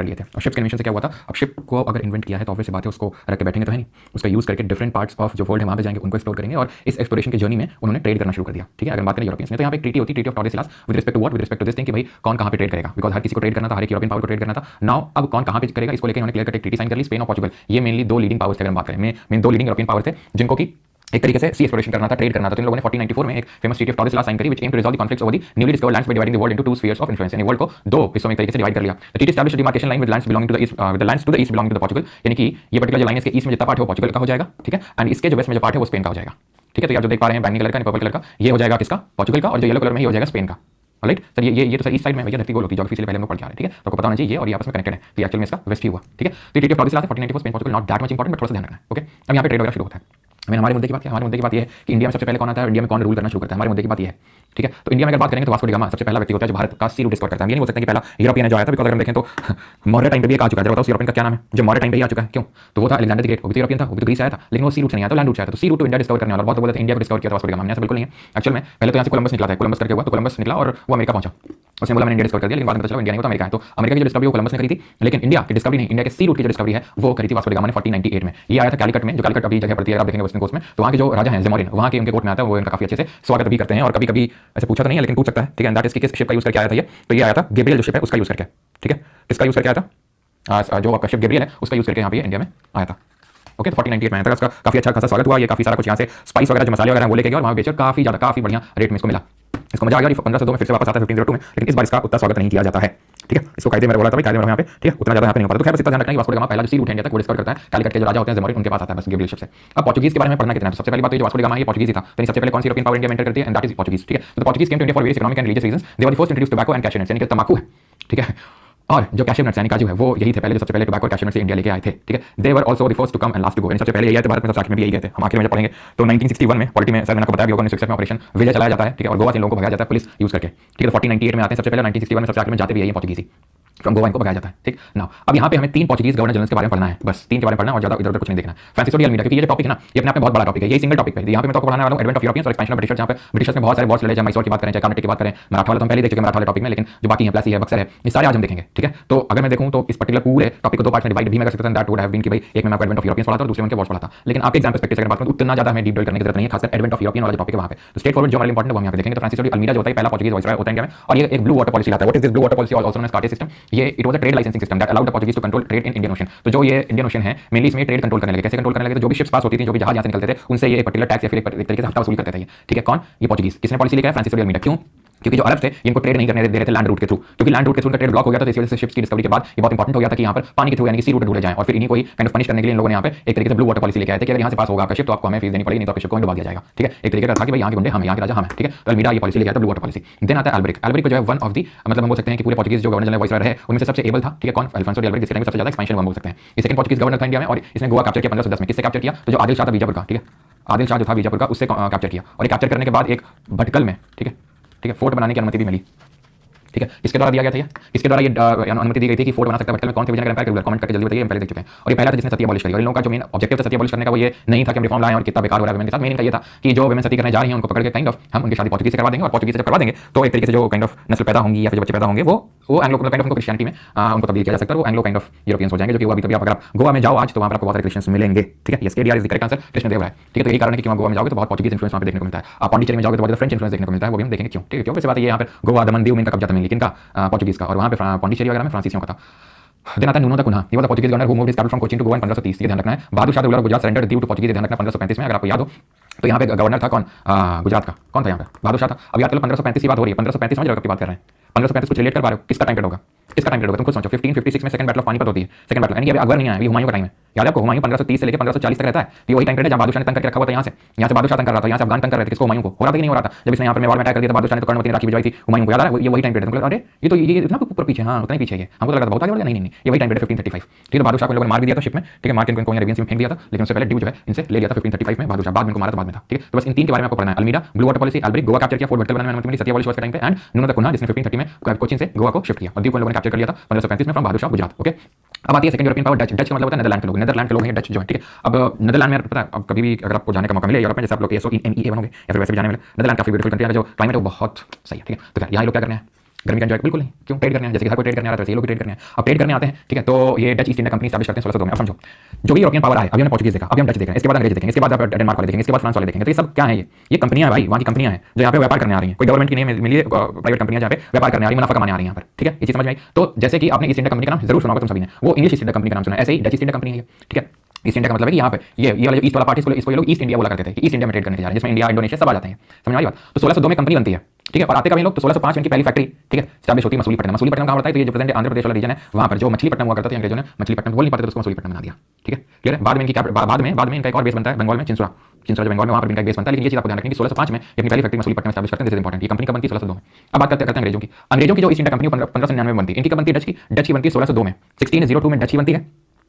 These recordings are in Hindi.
लिए थे। और शिप के इन्वेंशन से क्या हुआ था, अब शिप को अगर इन्वेंट किया है तो ऑब्वियस सी बात है उसको रख के बैठेंगे तो है नहीं, उसका यूज़ करके डिफरेंट पार्ट्स ऑफ जो वर्ल्ड है वहाँ पे जाएंगे, उनको एक्सप्लोर करेंगे और इस एक्सप्लोरेशन की जर्नी में उन्होंने ट्रेड करना शुरू कर दिया। ठीक है, अगर बात करें यूरोपियंस में तो यहाँ पे ट्रीटी होती है, treaty of Tordesillas with respect to what, with respect to this thing कि भाई कौन कहाँ पे ट्रेड करेगा, बिकॉज हर किसी को ट्रेड करना था, हर एक यूरोपियन पावर को ट्रेड करना था। नाउ अब कौन कहाँ पे करेगा इसको लेकर उन्होंने क्लियर कट एक ट्रीटी साइन कर ली। स्पेन और पोर्चुगल ये मेनली दो लीडिंग पावर्स थे अगर हम बात करें, मेन दो लीडिंग यूरोपियन पावर थे जिनको की एक तरीके से सी एक्सप्लोरेशन करना था, ट्रेड करना था। तो इन लोगों ने 1494 में एक famous treaty of Tordesillas sign करी, which aim to resolve the conflicts over the newly discovered lands by dividing the world into two spheres of influence, यानी वर्ल्ड को दो हिस्सों में एक तरीके से डिवाइड कर लिया। The treaty established demarcation line with lands belonging to the east, with the lands to the east belonging to the Portugal, यानी कि ये पर्टिकुलर जो लाइन है इसके ईस्ट में जितना पार्ट है वो पोर्चुगल का हो जाएगा। ठीक है, एंड इसके जो वेस्ट में जो पार्ट है वो स्पेन का हो जाएगा। ठीक है, तो आप जो देख पा रहे हैं बैंगनी कलर का, पर्पल कलर का, ये हो जाएगा किसका, पोर्चुगल का, और जो येलो कलर में ये हो जाएगा स्पेन का। राइट सर, ये तो सर ईस्ट साइड में भैया धरती गोल होती है, ज्योग्राफी से पहले हम लोग पढ़ के आ रहे हैं। ठीक है, तो आपको पता होना चाहिए ये और ये आपस में कनेक्टेड है, तो एक्चुअल में इसका वेस्ट ही हुआ। ठीक है, तो treaty of Tordesillas 1494 Spain Portugal, not that much important but थोड़ा सा ध्यान रखना है। ओके, अब यहाँ पे ट्रेड वगैरह शुरू होता है। हमारे मुद्दे की बात है, हमारे मुद्दे की बात ये है कि इंडिया में सबसे पहले कौन आता है, इंडिया में कौन रूल करना शुरू करता है, हमारे मुद्दे की बात ये है। ठीक है, तो इंडिया में अगर बात करेंगे तो वास्को डी गामा सबसे पहला व्यक्ति होता है जो भारत का सी रूट डिस्कवर करता है। ये नहीं बोल सकते कि पहला यूरोपियन है जो आया था, बिकॉज अगर हम देखें तो मौर्य टाइम पे भी एक आ चुका है। जब उस यूरोपियन का क्या नाम है जो मौर्य टाइम पे ही आ चुका है, क्यों, तो वो था अलेक्जेंडर द ग्रेट, वो भी यूरोपियन था, वो भी तो ग्रीस आया था, लेकिन वो सी रूट से नहीं आया था, लैंड रूट से आया था। तो सी रूट टू इंडिया डिस्कवर करने वाला बहुत बोलते हैं इंडिया को डिस्कवर किया था वास्को डी गामा ने, ऐसा बिल्कुल नहीं है। एक्चुअल में पहले तो यहाँ से कोलंबस निकला था, कोलंबस करके हुआ, तो कोलंबस निकला और वो अमेरिका पहुंचा, उसने बोला मैंने इंडिया डिस्कवर कर दिया, लेकिन बाद में पता चला इंडिया नहीं होता अमेरिका है। तो अमेरिका की जो डिस्कवरी वो कोलंबस ने करी थी, लेकिन इंडिया की डिस्कवरी नहीं, इंडिया के सी रूट की जो डिस्कवरी है वो करी थी वास्को डी गामा ने 1498 में। ये आया था कैलिकट में, जो कैलिकट अभी जगह पड़ती है, आप देखेंगे वेस्टर्न कोस्ट में, तो वहाँ के जो राजा हैं ज़ेमोरिन, वहाँ के उनके कोर्ट में आता है, वो इनका काफी अच्छे से स्वागत भी करते हैं और कभी कभी ऐसे पूछा तो नहीं है लेकिन पूछ सकता है। ठीक है, दैट इज किस शिप का यूज करके आया था ये, तो ये आया था गैब्रियल जो शिप है उसका यूज करके। ठीक है, किसका यूज करके आया था, जो आपका शिप गैब्रियल है उसका यूज करके यहाँ पे इंडिया में आया था। ओके, तो 1498 में आया था, उसका काफी अच्छा खासा स्वागत हुआ, ये काफी सारा कुछ यहाँ से स्पाइस वगैरह जो मसाले वगैरह वो लेके गया और वहाँ बेचकर काफी ज्यादा काफी बढ़िया रेट में इसको मिला, इसको मजा आ गया। 1502 में फिर से वापस आता है 1502 में, लेकिन इस बार इसका उतना स्वागत नहीं किया जाता है। ठीक है, इसको कायदे में बोला था भाई, कायदे में यहाँ पे। ठीक है, उतना ज्यादा यहाँ पे नहीं हो पाता, तो खैर बस इतना ध्यान रखना कि वास्को डी गामा पहला जो सी रूट इंडिया तक वो डिस्कवर करता है, कैलिकट के जो राजा होते हैं ज़ेमोरिन उनके पास आता है बस गैब्रियल शिप से। अब पोर्चुगीज के बारे में पढ़ना कितना है, तो सबसे पहली बात तो जो वास्को डी गामा है ये पोर्चुगीज था, तो सबसे पहले कौन सी यूरोपियन पावर इंडिया में एंटर करती है, एंड दैट इज पोर्चुगीज। ठीक है, तो Portuguese came to India for various economic and religious reasons, they were the first introduce tobacco and cashew nuts, यानी कि तंबाकू है। ठीक है, और जो कैशू नट्स यानी काजू है वो यही थे पहले, जो सबसे पहले टोबैको और कैशू नट्स से इंडिया लेके आए थे। ठीक है, they were also the first to come and last to go, यानी सबसे पहले यही आए थे भारत में, सबसे आखिर में भी यही गए थे। हम आखिर में जब पढ़ेंगे तो 1961 में पॉलिटी में सर मैंने आपको बताया भी होगा 1961 में ऑपरेशन विजय चलाया जाता है। ठीक है, और गोवा से इन लोगों को भगाया जाता है पुलिस यूज करके। ठीक है, 1498 में आते हैं सबसे पहले, 1961 में सबसे आखिर में जाते भी यही पोर्चुगीज फ्रॉम गोवा इनको भगाया जाता है। ठीक ना, अब यहाँ पे हमें तीन पोर्चुगीज गवर्नर जनरल्स के बारे में पढ़ना है, बस तीन के बारे में पढ़ना और ज्यादा इधर उधर कुछ नहीं देखना। फ्रांसिसो डी अल्मीडा, क्योंकि ये जो टॉपिक है ना ये अपने आप में बहुत बड़ा टॉपिक है, ये सिंगल टॉपिक है। यहाँ पे मैं तो पढ़ाने वाला हूँ एडवेंट ऑफ यूरोपियंस और एक्सपेंशन ऑफ ब्रिटिशर्स, जहाँ पे ब्रिटिशर्स में बहुत सारे वॉर्स लड़े, चाहे मैसूर की बात करें, चाहे कार्नाटिक की बात करें, मराठा वाला तो हम पहले देख चुके हैं मराठा वाले टॉपिक में, लेकिन जो बाकी है प्लासी है, बक्सर है, ये सारे आज हम देखेंगे। ठीक है, तो अगर मैं देखूँ तो इस पर्टिकुलर पूरे टॉपिक को दो पार्ट में डिवाइड भी मैं कर सकता हूं, दैट वुड हैव बीन कि भाई एक में मैं एडवेंट ऑफ यूरोपियंस पढ़ा था और दूसरे में वॉर्स पढ़ा था, लेकिन आपके एग्जाम पर्सपेक्टिव से अगर बात करूं तो उतना ज्यादा हमें डीप डिव करने की जरूरत नहीं है, खासकर एडवेंट ऑफ यूरोपियन वाला टॉपिक है वहां पे। तो स्ट्रेट फॉरवर्ड जो हमारे इंपॉर्टेंट है वो हम यहाँ पे देखेंगे। तो फ्रांसिसो डी अल्मीडा जो होता है पहला पोर्चुगीज वाइसरॉय होता है इंडिया में, और ये एक ब्लू वाटर पॉलिसी लाता है। What is this blue water policy, also known as cartaz system, ये it was a trade licensing system that allowed the Portuguese to control trade in Indian Ocean. तो जो ये इंडियन ओशन है मेनली इसमें ट्रेड कंट्रोल करने लगे, कैसे कंट्रोल करने लगे, तो जो भी शिप्स पास होती थी, जो भी जहाज यहाँ से निकलते थे, उनसे ये पर्टिकुलर टैक्स या फिर एक तरीके से हफ्ता वसूल करते थे। ठीक है, कौन, ये पोर्चुगीज। किसने पॉलिसी लेकर, फ्रांसिसो डी अल्मीडा। क्यों, क्योंकि जो अरब थे इनको ट्रेड नहीं करने दे रहे थे लैंड रूट के थ्रू, क्योंकि लैंड रूट के थ्रू का ट्रेड ब्लॉक हो गया था। तो इस वजह से शिप्स की डिस्कवरी के बाद ये बहुत इंपॉर्टेंट हो गया था कि यहाँ पर पानी के थ्रू यानी कि सी रूट ढूंढे जाएं, और फिर इन्हीं को ही काइंड ऑफ पनिश करने के लिए इन लोगों ने यहाँ पे एक तरीके से ब्लू वाटर पॉलिसी लेके आए थे कि अगर यहाँ से पास होगा आपका शिप तो आपको हमें फीस देनी पड़ेगी, नहीं तो आपके शिप को डुबा दिया जाएगा। ठीक है, एक तरीके का था कि भाई यहाँ के गुंडे हम, यहाँ के राजा हम। ठीक है, तो अल्मीडा ये पॉलिसी लेके आया था ब्लू वाटर पॉलिसी। देन आता है अल्ब्रिक। अल्ब्रिक को जो है वन ऑफ दी मतलब हम बोल सकते हैं कि पूरे पोर्चुगीज जो गवर्नर जनरल वाइसरॉय रहे उनमें से सबसे एबल था। ठीक है, कौन, अल्फांसो डी अल्ब्रिक, जिसके टाइम सबसे ज्यादा एक्सपेंशन हुआ बोल सकते हैं। ये सेकंड पोर्चुगीज गवर्नर था इंडिया में, और इसने गोवा कैप्चर किया 1510 में। किससे कैप्चर किया, तो जो आदिल शाह था बीजापुर का। ठीक है, आदिल शाह जो था बीजापुर का, उससे कैप्चर किया, और ये कैप्चर करने के बाद एक भटकल में ठीक है फोर्ट बनाने की अनुमति भी मिली। ठीक है, किसके द्वारा दिया गया था, किसके द्वारा ये अनुमति दी गई थी कि फोर्ट बना सकता है भटकल में, कौन थे विजयनगर एम्पायर के, कमेंट करके जल्दी बताइए, हम पहले देख चुके हैं। और ये पहला था जिसने सती अबॉलिश करी, और इन लोगों का जो मेन ऑब्जेक्टिव था सती अबॉलिश करने का वो ये नहीं था कि हम रिफॉर्म लाएं और कितना बेकार हो रहा है वुमेन के साथ। मेन इनका ये था कि जो वुमेन सती करने जा रही हैं उनको पकड़ के काइंड ऑफ हम उनकी शादी पोर्चुगीज से करवा देंगे, और पोर्चुगीज से करवा देंगे तो एक तरीके से जो काइंड ऑफ नस्ल पैदा होंगी या फिर जो बच्चे पैदा होंगे वो एंग्लो काइंड ऑफ उनको क्रिश्चियनिटी में उनको तब्दील किया जा सकता है, वो एंग्लो काइंड ऑफ यूरोपियंस हो जाएंगे, जो कि अभी अगर आप गोवा में जाओ आज तो वहाँ पर आपको बहुत सारे क्रिश्चियंस मिलेंगे। ठीक है, ये स्केडियर is the correct answer, Krishnadeva Raya. ठीक है, तो यही कारण है कि गोवा में जाओगे तो बहुत पोर्चुगीज इन्फ्लुएंस वहाँ पे देखने को मिलता है। आप पांडिचेरी में जाओगे तो बहुत फ्रेंच इन्फ्लुएंस देखने को मिलता है, वो भी हम देखेंगे क्यों। ठीक है, क्यों, वैसे बात है ये यहाँ पर गोवा दमन दीव में इनका कब्जा था मिली किनका, पोर्चुगीज का, और वहाँ पे पांडिचेरी वगैरह में फ्रांसीसियों का था। देन आता है नुनो दा कुन्हा, ये वाला Portuguese governor who moved his capital from Cochin to Goa in 1530। ये ध्यान रखना है। बहादुर शाह दुर्लभ Gujarat surrender due to Portuguese, ध्यान रखना 1535 में, अगर आपको याद हो तो यहाँ पे गवर्नर था कौन, गुजरात का कौन था यहाँ पे, बहादुर शाह था। अब याद करो 1535 की बात हो रही है, 1535 समझ रहे हो, बात कर रहे हैं 1535 कुछ रिलेट कर पा रहे हो, किसका टाइम पीरियड होगा, किसका टाइम पीरियड होगा, तुम खुद सोचो। 1556 में सेकंड बैटल ऑफ पानीपत होती है, सेकंड बैटल, यानी अभी अकबर नहीं आया, अभी हुमायूं का टाइम है। याद है आपको, हुमायूं 1530 से लेकर 1540 तक रहता है, तो वही टाइम पीरियड है जहाँ बहादुर शाह ने तंग करके रखा हुआ था। यहाँ से बहादुर शाह तंग कर रहा था, यहाँ से अफगान तंग कर रहे थे, किसको, हुमायूं को। हो रहा था कि नहीं हो रहा था, जब इसने यहाँ पर मेवाड़ में अटैक कर दिया था बहादुर शाह ने, तो कर्णवती ने राखी भिजवाई थी हुमायूं को, याद है, ये वही टाइम पीरियड है। अरे ये तो ये इतना ऊपर पीछे, हाँ उतना ही पीछे है, हमको लगा था बहुत आगे बढ़ गया, नहीं ये वही टाइम पीरियड 1535। ठीक है, बहादुर शाह को लोगों ने मार भी दिया था शिप में। ठीक है, मार के इनको अरेबियन सी में फेंक दिया था, लेकिन उससे पहले ड्यू जो है इनसे ले लिया था 1535 में बहादुर शाह, बाद में इनको मारा था बाद में था। ठीक है, तो बस इन तीन के बारे में आपको पढ़ना है। Almeida, blue water policy, Albuquerque, Goa capture किया, फोर्ट भटकल बनाने में अनुमति मिली सती अबॉलिश के टाइम पे, एंड नुनो दा कुन्हा जिसने 1530 में कोचीन से गोवा को शिफ्ट किया, और द्वीप को लोगों ने कैप्चर कर लिया था 1535 में फ्रॉम बहादुर शाह गुजरात। ओके, अब आती है second European power Dutch. Dutch का मतलब होता है नेदरलैंड के लोग, नेदरलैंड के लोग हैं डच जो है। ठीक है, अब नेदरलैंड में पता है अब कभी भी अगर आपको जाने का मौका मिले यूरोप में, जैसे आप लोग एसओ इन एमईए बनोगे या फिर वैसे भी जाने मिले, नेदरलैंड काफी ब्यूटीफुल कंट्री है, जो क्लाइमेट है वो बहुत सही है। ठीक है, तो यहाँ लोग क्या करने हैं, गर्मी का एंजॉय बिल्कुल नहीं, क्यों? ट्रेड करने हैं, जैसे कि हर कोई ट्रेड करने आ रहा है वैसे ये लोग भी ट्रेड करने हैं। अब ट्रेड करने आते हैं, ठीक है, तो ये Dutch east India company establish करते हैं 1602 में। अब समझो, जो भी यूरोपियन पावर आए, अभी हमने पोर्चुगीज देखा, अभी हम डच देख रहे हैं, इसके बाद अंग्रेज देखेंगे, इसके बाद आप डेनमार्क वाले देखेंगे, इसके बाद फ्रांस वाले देखेंगे। तो ये सब क्या है? ये कंपनियां है भाई, वहाँ की कंपनियां हैं जो यहाँ पे व्यापार करने आ रही हैं। कोई गवर्नमेंट की नहीं मिली है, प्राइवेट कंपनियां जहाँ पे व्यापार करने आ रही है, मुनाफा कमाने आ रही है यहाँ पर, ठीक है, ये चीज समझ में आई। तो जैसे कि आपने ईस्ट इंडिया कंपनी का नाम जरूर सुना होगा तुम सभी ने, वो इंग्लिश ईस्ट इंडिया कंपनी का नाम सुना है, ऐसे ही डच ईस्ट इंडिया कंपनी है, ठीक है। ईस्ट इंडिया का मतलब है कि यहाँ पे ये वाला ईस्ट वाला पार्टी, इसको ये लोग ईस्ट इंडिया बोला करते थे कि ईस्ट इंडिया में ट्रेड करने जा रहे हैं, जिसमें इंडिया इंडोनेशिया सब आ जाते हैं। समझ आई बात? तो 1602 में कंपनी बनती है, ठीक है, और आते कभी लोग तो 1605 इनकी पहली फैक्ट्री, ठीक है, स्टैब्लिश होती है मसूलीपट्टनम। मसूलीपट्टनम कहाँ पड़ता है? तो ये जो प्रेजेंट आंध्र प्रदेश वाला रीजन है, वहाँ पर जो मछलीपट्टनम हुआ करता था, अंग्रेजों ने मछलीपट्टनम बोल नहीं पाते तो उसको मसूलीपट्टनम बना दिया, ठीक है, क्लियर है। बाद में इनकी बाद में इनका एक और बेस बनता है बंगाल में, चिंसुरा जो बंगाल में, वहाँ पर इनका बेस बनता है। लेकिन ये चीज आपको ध्यान रखनी कि 1605 में अपनी पहली फैक्ट्री मसूलीपट्टनम स्टैब्लिश करते हैं, दिस इज इंपॉर्टेंट। ये कंपनी कब बनती है? 1602 में। अब बात करते हैं अंग्रेजों की। अंग्रेजों की जो ईस्ट इंडिया कंपनी 1599 में बनती है, इनकी कब बनती है? डच की बनती है 1602 में, 1602 में डच की बनती है,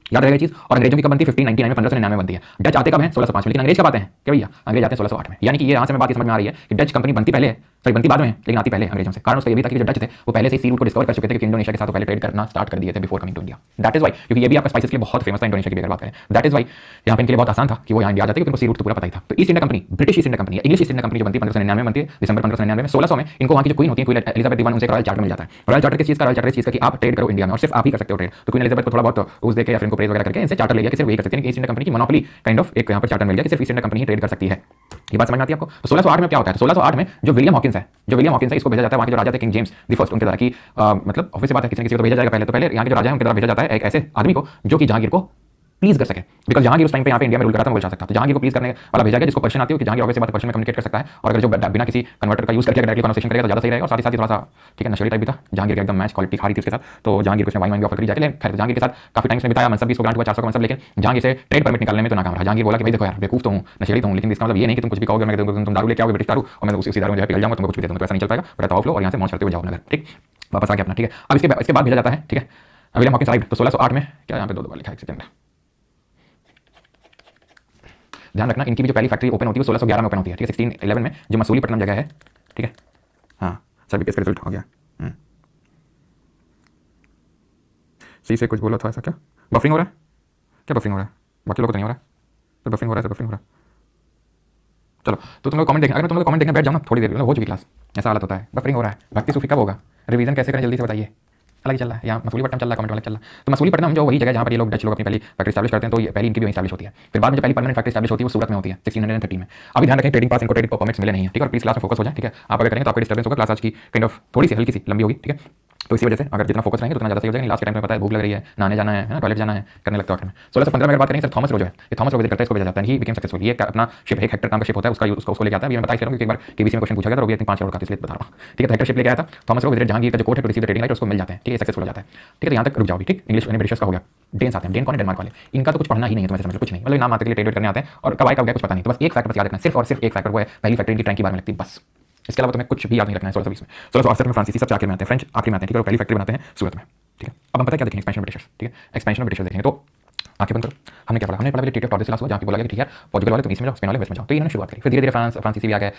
याद रहेगा चीज। और अंग्रेजों की कब बनती है? 1599 में, 1599 में बनती है। डच आते कब है? 1605 में। लेकिन अंग्रेज कब आते हैं? क्या भैया? अंग्रेज आते हैं 1608 में। यानी कि ये यहाँ से हमें बात समझ में आ रही है कि डच कंपनी बनती पहले है, सॉरी बनती बाद में, लेकिन आती पहले अंग्रेजों से। कारण उसका ये भी था कि जो डच थे वो पहले से सी रूट को डिस्कवर कर चुके थे, क्योंकि इंडोनेशिया के साथ पहले ट्रेड करना स्टार्ट कर दिए थे before coming to India. That is why, क्योंकि ये भी आपका स्पाइसेस के लिए बहुत फेमस था इंडोनेशिया की भी अगर बात करें। दैट इज वाई यहाँ पे इनके लिए बहुत आसान था कि वो यहाँ इंडिया आ जाते, क्योंकि उनको सी रूट तो पूरा पता ही था। तो east India company British east India company है, इंग्लिश ईस्ट इंडिया कंपनी जो बनती है 1599 में बनती है, दिसंबर 1599 में। 1600 में इनको वहाँ की जो क्वीन होती है, क्वीन एलिजाबेथ दी वन, उनसे रॉयल चार्टर मिल जाता है। रॉयल चार्टर किस चीज का? रॉयल चार्टर इस चीज का कि आप ट्रेड करो इंडिया में और सिर्फ आप ही कर सकते हो ट्रेड। तो क्वीन एलिजाबेथ को थोड़ा बहुत उस देके या फिर इनको प्रेज वगैरह करके इनसे चार्टर ले लिया कि सिर्फ वही कर सकते हैं। ईस्ट इंडिया कंपनी की मोनोपोली काइंड ऑफ एक यहाँ पर चार्टर मिल गया कि सिर्फ ईस्ट इंडिया कंपनी ही ट्रेड कर सकती है। ये बात समझ में आती है आपको? तो 1608 में क्या होता है? 1608 में जो विलियम हॉकिंस है, इसको भेजा जाता है वहाँ के जो राजा थे किंग जेम्स द फर्स्ट, उनके द्वारा कि मतलब ऑब्वियस बात है किसी न किसी को तो भेजा जाएगा पहले। तो पहले यहाँ के जो राजा है उनके द्वारा भेजा जाता है एक ऐसे आदमी को जो कि जहांगीर को प्लीज कर सके, बिकॉज जहांगीर उस टाइम पे यहाँ पे इंडिया में रूल कर रहा था, वो बचा सकता। तो जहांगीर को प्लीज करने वाला भेजा गया जिसको पर्शियन आती है कि जहांगीर ऑब्वियस बात पर्शियन में कम्युनिकेट कर सकता है, और अगर जो बिना किसी कन्वर्टर का यूज करके डायरेक्टली कन्वर्सेशन करेगा तो ज्यादा सही रहेगा। और साथ ही थोड़ा सा ठीक है नशेड़ी टाइप भी था जहांगीर के, एकदम मैच क्वालिटी खा रही थी उसके साथ। तो जहांगीर को वाइन वाइन भी ऑफर करी जाके, लेकिन खैर जहांगीर के साथ काफी टाइम से बिताया, मनसब भी इसको ग्रांट हुआ 400 का मनसब, लेकिन जहांगीर से ट्रेड परमिट निकालने में तो नाकाम रहा। जहांगीर बोला कि भाई देखो यार बेवकूफ तो हूँ, नशेड़ी तो हूँ, लेकिन इसका मतलब ये नहीं कि तुम कुछ भी कहोगे मैं तुम दारू लेके आओगे ब्रिटिश दारू और मैं उसी दारू में पिघल जाऊंगा, तुमको कुछ भी दे दूंगा, तो ऐसा नहीं चल पाएगा। बड़ा ऑफ लो और यहाँ से मौज करते हुए जाओ नगर, ठीक, वापस आ गया अपना, ठीक है। अब इसके बाद भेजा जाता है, ठीक है, विलियम हॉकिंस राइट। तो 1608 में क्या यहाँ पे दो लिखा है, एक सेकंड ध्यान रखना, इनकी भी जो पहली फैक्ट्री ओपन होती है वो 1611 में ओपन होती है, ठीक है, 1611 में जो मसूलीपट्टनम जगह है, ठीक है। हाँ सभी इसका रिजल्ट हो गया। सी से कुछ बोला था ऐसा क्या? बफरिंग हो रहा है क्या? बफरिंग हो रहा है, बाकी लोगों को तो नहीं हो रहा है, तो बफरिंग हो रहा है, बफरिंग हो रहा है। चलो तो तुम लोग कमेंट देखना, अगर तुम लोग कमेंट देखने बैठ जाओ ना थोड़ी देर हो चुकी क्लास, ऐसा हालत होता है, बफरिंग हो रहा है। भक्ति सूफी कब होगा? रिवीजन कैसे करें जल्दी से बताइए। अलग चल रहा है यहाँ मसूलीपट्टनम चल रहा है, कमेंट वाला चल रहा है। तो मसूलीपट्टनम जो वही जगह जहाँ पर ये लोग डच लोग अपनी पहली फैक्ट्री स्टैब्लिश करते हैं, तो ये पहली इनकी भी स्टैब्लिश होती है। फिर बाद में जो पहली परमानेंट फैक्ट्री स्टैब्लिश होती है वो सूरत में होती है 1613 में। अभी ध्यान रखें ट्रेडिंग पास इनको ट्रेडिंग परमिट्स मिले नहीं है, ठीक है। और प्लीज क्लास में फोकस हो जाए, ठीक है। आप अगर करेंगे तो आपका डिस्टर्बेंस होगा, क्लास आज की काइंड ऑफ थोड़ी सी हल्की सी लंबी होगी, ठीक है। तो इसी वजह से अगर जितना फोकस रहेंगे उतना ज़्यादा सही हो जाएगा। लास्ट के टाइम में पता है भूख लग रही है, नहाने जाना है, टॉयलेट जाना है, करने लगता है। 1615 में अगर बात करेंगे सर थॉमस रो जो है, ये थॉमस रो विजिट करता है, इसको भेजा जाता है, ही बिकेम सक्सेसफुल। ये अपना शिप एक हेक्टर नाम का शिप होता है, उसको लेके आता है। अभी मैं बता रहा हूँ कि एक बार केबीसी में क्वेश्चन पूछा गया था, वो भी 5 करोड़ का, इसलिए बता रहा हूँ, ठीक है। तो हेक्टर शिप लेके आया था थॉमस रो विजिट जहांगीर का जो कोर्ट है to receive the trading right, उसको मिल जाता है, ठीक है, सक्सेसफुल हो जाता है, ठीक है। तो यहाँ तक रुक जाओ, ठीक। इंग्लिश यानी ब्रिटिश का हो गया। डेन्स आते हैं, डेन कौन है? डेनमार्क वाले। इनका तो कुछ पढ़ना ही नहीं है तुम्हें, समझ लो कुछ नहीं, मतलब नाम आते के लिए ट्रेड करने आते हैं और कब आए कब गया कुछ पता नहीं। तो बस एक फैक्टर बस याद रखना, सिर्फ और सिर्फ एक फैक्टर, वो है पहली फैक्ट्री की टैंक की बार में लगती है, बस। इसके अलावा तुम्हें कुछ भी याद नहीं रखना है। 1620 में 1668 में फ्रांसीसी सब आखिर में आते हैं, फ्रेंच आखिर में आते हैं, ठीक है। पहली फैक्ट्री बनाते हैं सूरत में, ठीक है। अब हम पता है क्या देखेंगे? एक्सपेंशन ब्रिटिशर्स, ठीक है, एक्सपेंशन ब्रिटिशर्स देखेंगे। तो आंखें बंद करो। हमने क्या पढ़ा? हमने पढ़ा ट्रीटी ऑफ टॉर्डेसिलास हुआ, जहाँ पे बोला गया कि ठीक है पोर्चुगल वाले तुम ईस्ट में जाओ, स्पेन वाले वेस्ट में जाओ। तो इन्होंने शुरुआत करी। फिर धीरे धीरे फ्रांसीसी भी आ गए,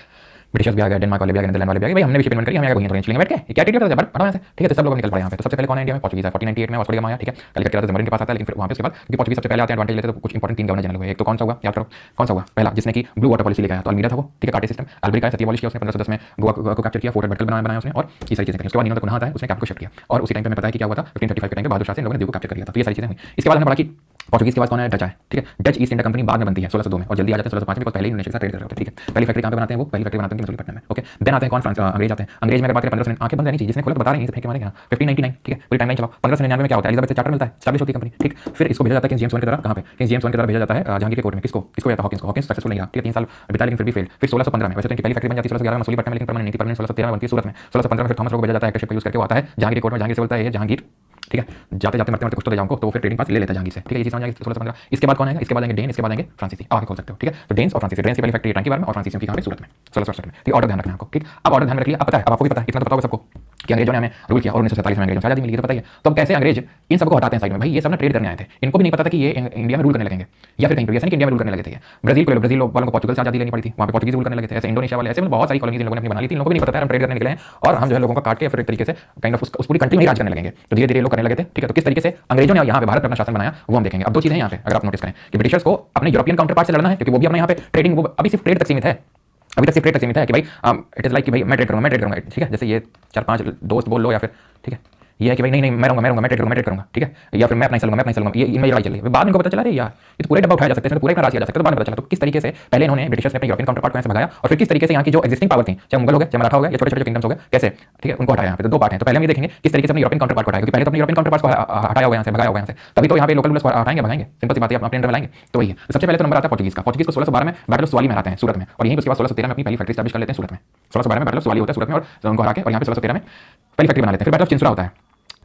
ब्रिटिशर्स भी आ गए, डेनमार्क वाले भी आ गए, नीदरलैंड वाले भी आ गए। भाई हमने भी शिप इन्वेंट करी, हमें आगे वहीं थोड़ी चलेंगे बैठ के, क्या ट्रीटी होता है पढ़ा है, ठीक है। तो सब लोग निकल पड़े यहाँ पे। तो सबसे पहले कौन है इंडिया में? पोर्चुगीज है। 1498 में ऑस्ट्रेलिया में आया, ठीक है। कलिकट के जमरीन के पास आता है, लेकिन फिर वहाँ पे उसके बाद क्योंकि पोर्चुगीज सबसे पहले आते हैं, एडवांटेज लेते हैं, तो कुछ इंपॉर्टेंट 3 गवर्नर जनरल हुए। एक तो कौन सा हुआ याद करो, कौन सा हुआ पहला जिसने की ब्लू वाटर पॉलिसी लेकर आया? तो अल्मीरा था वो, ठीक है। कार्टे सिस्टम अल्ब्रिक आया, सत्यावॉलिश किया उसने 1510 में, गोवा को कैप्चर किया, फोर्ट बटकल बनाया उसने, और ये सारी चीजें करी। उसके बाद इन्होंने गुनाह था, उसने कैप को शिफ्ट किया, और उसी टाइम पे हमें पता है कि क्या हुआ था 1535 के टाइम पे बहादुर शाह से इन लोगों ने द्वीप को कैप्चर कर लिया था। तो ये सारी चीजें हुई। इसके बाद हमने पढ़ा कि पोर्चुगीज के पास कौन है? डच है, ठीक है। डच ईस्ट इंडिया कंपनी बाद में बनती है 1602 में, और जल्दी आ जाते हैं 1605 में, पहले ही इंडोनेशिया के साथ ट्रेड कर रहे होते हैं, ठीक है। पहली फैक्ट्री कहाँ पे बनाते हैं? वो पहली फैक्ट्री बनाते हैं मसूलीपट्टनम में, ओके। देन आते हैं कौन? फ्रांस अंग्रेज आते हैं। अंग्रेज में अगर बात करें 1500 आंखें बंद रहनी चाहिए, जिसने खोला बता रहे हैं फेंक के मारेगा। 1599, ठीक है, पूरी टाइमलाइन चलाओ। 1599 में क्या होता है? एलिजाबेथ से चार्टर मिलता है, स्टैब्लिश होती है कंपनी, ठीक। फिर इसको भेजा जाता है किंग जेम्स वन की तरफ, कहाँ पे? किंग जेम्स वन की तरफ भेजा जाता है जहांगीर के कोर्ट में। किसको किसको जाता है? हॉकिंस को। हॉकिंस सक्सेसफुल नहीं रहा, ठीक है, 3 साल बिता लेकिन फिर भी फेल। फिर 1615 में वैसे तो इनकी पहली फैक्ट्री बन जाती है 1611 में मसूलीपट्टनम में, लेकिन परमानेंट नहीं थी, परमानेंट 1613 में बनती है सूरत में। 1615 में फिर थॉमस रो को भेजा जाता है, शिप यूज करके वो आता है जहांगीर के कोर्ट में। जहांगीर से बोलता है ये जहांगीर, ठीक है, जाते जाते मरते मरते कुछ तो दे जाऊंगा, तो फिर ट्रेडिंग पास ले लेता है जहांगीर से, ठीक है। ये चीज समझ आ गई 1615। इसके बाद कौन आएगा? इसके बाद आएंगे डेन, इसके बाद आएंगे फ्रांसीसी। आगे खोल सकते हो, ठीक है। तो डेन्स और फ्रांसीसी, डेन्स की पहली फैक्ट्री टैंक की बार में, और फ्रांसीसी की कहाँ पे? सूरत में 1667 में, ठीक। ऑर्डर ध्यान रखना आपको, ठीक। अब ऑर्डर ध्यान रख लिया, अब पता है, अब आपको भी पता है, इतना तो पता होगा सबको कि अंग्रेजों ने हमें रूल किया और 1947 में अंग्रेजों से आजादी मिली, तो पता ही है। तो अब कैसे अंग्रेज इन सबको हटाते हैं साइड में? भाई ये सब ना ट्रेड करने आए थे, इनको भी नहीं पता था कि ये इंडिया में रूल करने लगेंगे या फिर कहीं पर, ऐसा नहीं कि इंडिया में रूल करने लगे थे। ब्राजील को, ब्राजील वालों को पोर्चुगल से आजादी लेनी पड़ी थी, वहाँ पे पोर्चुगीज रूल करने लगे थे, ऐसे इंडोनेशिया वाले, ऐसे बहुत सारी कॉलोनीज इन लोगों ने अपनी बना ली थी। इन लोगों को नहीं पता था हम ट्रेड करने निकले हैं और हम जो है लोगों का काट के फिर एक तरीके से काइंड ऑफ उस पूरी कंट्री में ही राज करने लगेंगे। तो धीरे धीरे लोग करने लगे थे, ठीक है। तो किस तरीके से अंग्रेजों ने यहाँ पे भारत पर अपना शासन बनाया वो हम देखेंगे। अब 2 चीजें हैं यहाँ पे, अगर आप नोटिस करें कि ब्रिटिशर्स को अपने यूरोपियन काउंटर पार्ट से लड़ना है, क्योंकि वो भी अपने यहाँ पे ट्रेडिंग, वो अभी सिर्फ ट्रेड तक सीमित है, अभी तक सिर्फ ट्रेड तक सीमित है कि भाई इट इज़ लाइक कि भाई मैं ट्रेड करूँगा, ठीक है। जैसे ये 4-5 दोस्त बोल लो या फिर ठीक है, ये है कि भाई नहीं मैं रहूँगा, मैं ट्रेड करूँगा, ठीक है। या फिर मैं अपना ही चलूँगा, ये इनमें लड़ाई चल रही है। बाद में इनको पता चला, अरे यार ये तो पूरे डब्बा उठाया जा सकता है, पूरे का राज किया जा सकता है। तो बाद में पता चला तो किस तरीके से पहले इन्होंने ब्रिटिशर्स ने अपने यूरोपियन काउंटर पार्ट को यहाँ से भगाया और फिर किस तरीके से यहाँ की जो एक्जिस्टिंग पावर थी, चाहे मुगल हो गए, चाहे मराठा हो गए या छोटे छोटे किंगडम्स हो गए, कैसे ठीक है उनको हटाया। यहाँ पे तो 2 पार्ट हैं। तो पहले हम ये देखेंगे किस तरीके से अपने यूरोपियन काउंटर पार्ट को हटाया, क्योंकि पहले तो अपने यूरोपियन काउंटर पार्ट को हटाया होगा यहाँ से, भगाया होगा यहाँ से, तभी तो यहाँ पे लोकल रूलर्स को भगाएंगे। सिंपल सी बात है, अपने अंडर में लाएंगे। तो वही है। सबसे पहले तो नंबर आता है पोर्चुगीज का। पोर्चुगीज को 1612 में बैटल ऑफ स्वाली में हराते हैं सूरत में, और यहीं उसके बाद 1613 में अपनी पहली फैक्ट्री स्टैब्लिश कर लेते हैं सूरत में। 1612 में बैटल ऑफ स्वाली होता है सूरत में और उनको हरा के, और यहाँ पे 1613 में पहली फैक्ट्री बना लेते हैं। फिर बैटल ऑफ चिंसुरा होता है।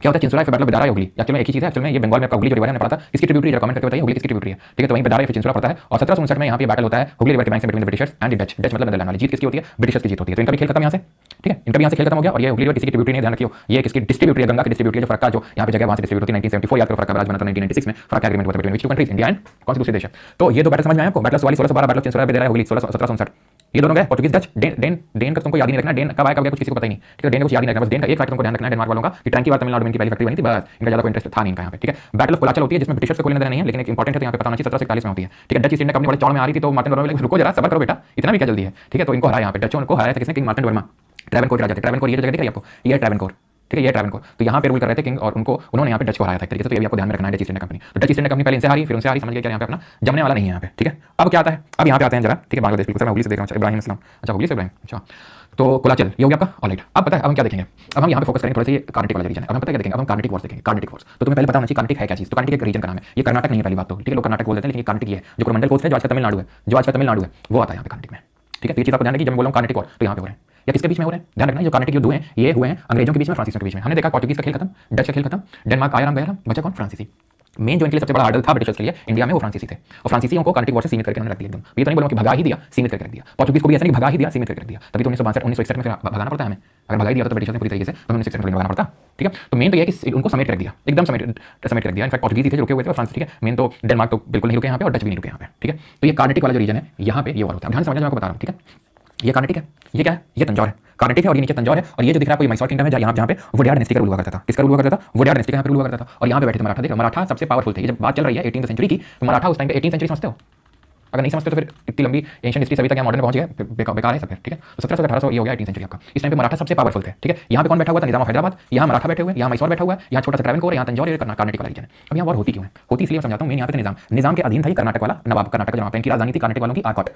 क्या होता है चिंसुरा, फिर बैटल ऑफ बेदारा, हुगली। एक्चुअली में एक ही चीज है। एक्चुअली में ये बंगाल में आपका हुगली जो रिवर है पड़ा था, किसकी ट्रिब्यूटरी है, कमेंट करके बताइए हुगली किसकी ट्रिब्यूटरी है, ठीक है। तो वहीं बेदारा फिर चिंसुरा पड़ता है। और 1759 में यहाँ पे बैटल होता है हुगली रिवर के बैंक से between the Britishers and the Dutch. Dutch मतलब नेदरलैंड वाली। जीत किसकी होती है, ब्रिटिशर्स की जीत होती है। तो इनका भी खेल खत्म यहाँ से, ठीक है। इनका भी यहाँ से खेल खत्म हो गया। और ये हुगली रिवर किसी की ट्रिब्यूटरी नहीं, ध्यान रखियो, ये किसकी डिस्ट्रीब्यूटरी है, गंगा की डिस्ट्रीब्यूटरी है। जो फरक्का जो यहाँ पे जगह वहाँ से डिस्ट्रीब्यूट होती है 1974, याद करो फरक्का राज बना था 1996 में। फरक्का एग्रीमेंट हुआ था between which two countries, India and कौन से दूसरे देश है। तो ये 2 बैटल समझ में आए आपको, battle of Swally 1612, battle of Chinsurah, Bedara, Hooghly 1759। ये दोनों गए पोर्चुगीज डच। डेन का तुमको याद नहीं रखना, डेन कब आया कब गया कुछ किसी को पता ही नहीं, ठीक है। डेन को कुछ याद नहीं रखना, बस डेन का एक फैक्टर तुमको ध्यान रखना है डेनमार्क वालों का कि टैंकी बार तमिलनाडु में इनकी पहली फैक्ट्री बनी थी, बस इनका ज्यादा कोई इंटरेस्ट था नहीं इनका यहाँ पे, ठीक है। बैटल ऑफ कोलाचल होती है जिसमें ब्रिटिशर्स को कोई लेना नहीं है, लेकिन एक इंपॉर्टेंट है तो यहाँ पे पता होना चाहिए 1741 में होती है, ठीक है। डच ईस्ट इंडिया कंपनी बड़े चौड़ में आ रही थी, तो मार्टिन वर्मा रुको जरा सबर करो बेटा, इतना भी क्या जल्दी है, ठीक है। तो इनको हराया यहाँ पे डचों को हराया था किसने, किंग मार्टिन वर्मा। ट्रैवनकोर राजा थे, ट्रैवनकोर ये जो जगह दिख रही है आपको, ये ट्रैवनकोर, ठीक है, ये ट्रैवनकोर। तो यहाँ पे रूल कर रहे थे किंग, और उन्होंने यहाँ पे डच को हराया था एक तरीके से। तो ये भी आपको ध्यान में रखना है डच ईस्ट इंडिया कंपनी। तो डच ईस्ट इंडिया कंपनी पहले इनसे हारी, फिर उनसे हारी, समझ गए क्या यहाँ पे अपना जमने वाला नहीं है यहाँ पे, ठीक है। अब क्या आता है, अब यहाँ पे आते हैं जरा, ठीक है। बांग्लादेश बिल्कुल मैं हुगली से देख रहा हूँ, इब्राहिम इस्लाम, अच्छा हुगली से इब्राहिम, अच्छा। तो कोलाचल ये हो गया आपका, ऑलराइट। अब पता है अब हम क्या देखेंगे, अब हम यहाँ पे फोकस करेंगे थोड़ा सा ये कार्नेटिक वाला रीजन है। अब हम पता है क्या देखेंगे, अब हम कार्नेटिक वॉर्स देखेंगे, कार्नेटिक वॉर्स। तो तुम्हें पहले पता होना चाहिए कार्नेटिक है क्या चीज। तो कार्नेटिक एक रीजन का नाम है, ये कर्नाटक नहीं है पहली बात तो, ठीक है। लोग कर्नाटक बोल देते हैं, लेकिन कार्नेटिक है जो कोरोमंडल कोस्ट है, जो आज का तमिलनाडु है, जो आज का तमिलनाडु है वो आता है यहाँ पे कार्नेटिक में, ठीक है। तो ये चीज आपको ध्यान रखिए, जब मैं बोल रहा हूँ कार्नेटिक वॉर तो यहाँ पे हो रहे हैं या किसके बीच में हो रहे हैं, ध्यान रखना। जो कार्नेटिक युद्ध हुए हैं ये हुए हैं अंग्रेजों के बीच में, फ्रांसीसियों के बीच में। हमने देखा पोर्चुगीज का खेल खत्म, डच का खेल खत्म, डेनमार्क आया राम गया राम, बचा कौन, फ्रांसीसी। मेन जो इनके लिए सबसे बड़ा हार्डल था ब्रिटिशर्स के लिए इंडिया में वो फ्रांसीसी थे, और फ्रांसीसियों को कार्नेटिक वॉर से सीमित करके उन्होंने रख दिया एकदम। ये तो नहीं बोलूँ कि भगा ही दिया, सीमित करके रख दिया। पोर्चुगीज को भी ऐसा नहीं भगा ही दिया, सीमित करके रख दिया। तभी तो 1962-1961 में फिर भगाना पड़ता है हमें। अगर भगा ही दिया तो ब्रिटिशर्स ने पूरी तरीके से, तो 1961 में भगाना पड़ता, ठीक है। तो मेन तो ये है कि उनको समेट रख दिया, एकदम समेट रख दिया। इनफैक्ट पोर्चुगीज ही थे जो रुके हुए थे, और फ्रांस, ठीक है। मेन तो डेनमार्क तो बिल्कुल नहीं रुके यहाँ पे, और डच भी नहीं रुके यहाँ पे, ठीक है। तो ये कार्नेटिक वाला जो रीजन है यहाँ पे ये वॉर होता है। ध्यान से समझना, मैं आपको बता रहा हूँ, ठीक है। ये कार्नेटिक है, ये क्या है, ये तंजौर है, कार्नेटिक है, और ये नीचे तंजौर है। और ये जो दिख रहा है कोई मैसूर किंगडम है जहाँ पे वोडेयार डायनेस्टी का रूल हुआ करता था। किसका रूल हुआ करता था, वोडेयार डायनेस्टी का यहाँ पे रूल हुआ करता था। और यहाँ पे बैठे थे मराठा। देखो मराठा सबसे पावरफुल थे। ये जब बात चल रही है 18वीं सेंचुरी की, तो मराठा उस टाइम पे 18वीं सेंचुरी समझते हो, अगर नहीं समझते तो फिर इतनी लंबी एंशिएंट हिस्ट्री सभी तक यहाँ मॉडर्न पहुंच गया, बेकार है सब फिर, ठीक है। तो 1700 1800 ये हो गया 18वीं सेंचुरी आपका। इस टाइम पे मराठा सबसे पावरफुल थे, ठीक है। यहाँ पे कौन बैठा हुआ था, निजाम ऑफ हैदराबाद। यहाँ मराठा बैठे हुए, यहाँ मैसूर बैठा हुआ है, यहाँ छोटा सा ट्रैवनकोर, यहाँ तंजौर, ये कार्नेटिक वाला रीजन है। अब यहाँ वॉर होती क्यों है, होती इसलिए समझाता हूँ। मेन यहाँ पे निजाम के अधीन था ये कर्नाटक वाला नवाब, कर्नाटक का नवाब, इनकी राजधानी थी कर्नाटक वालों की आरकॉट,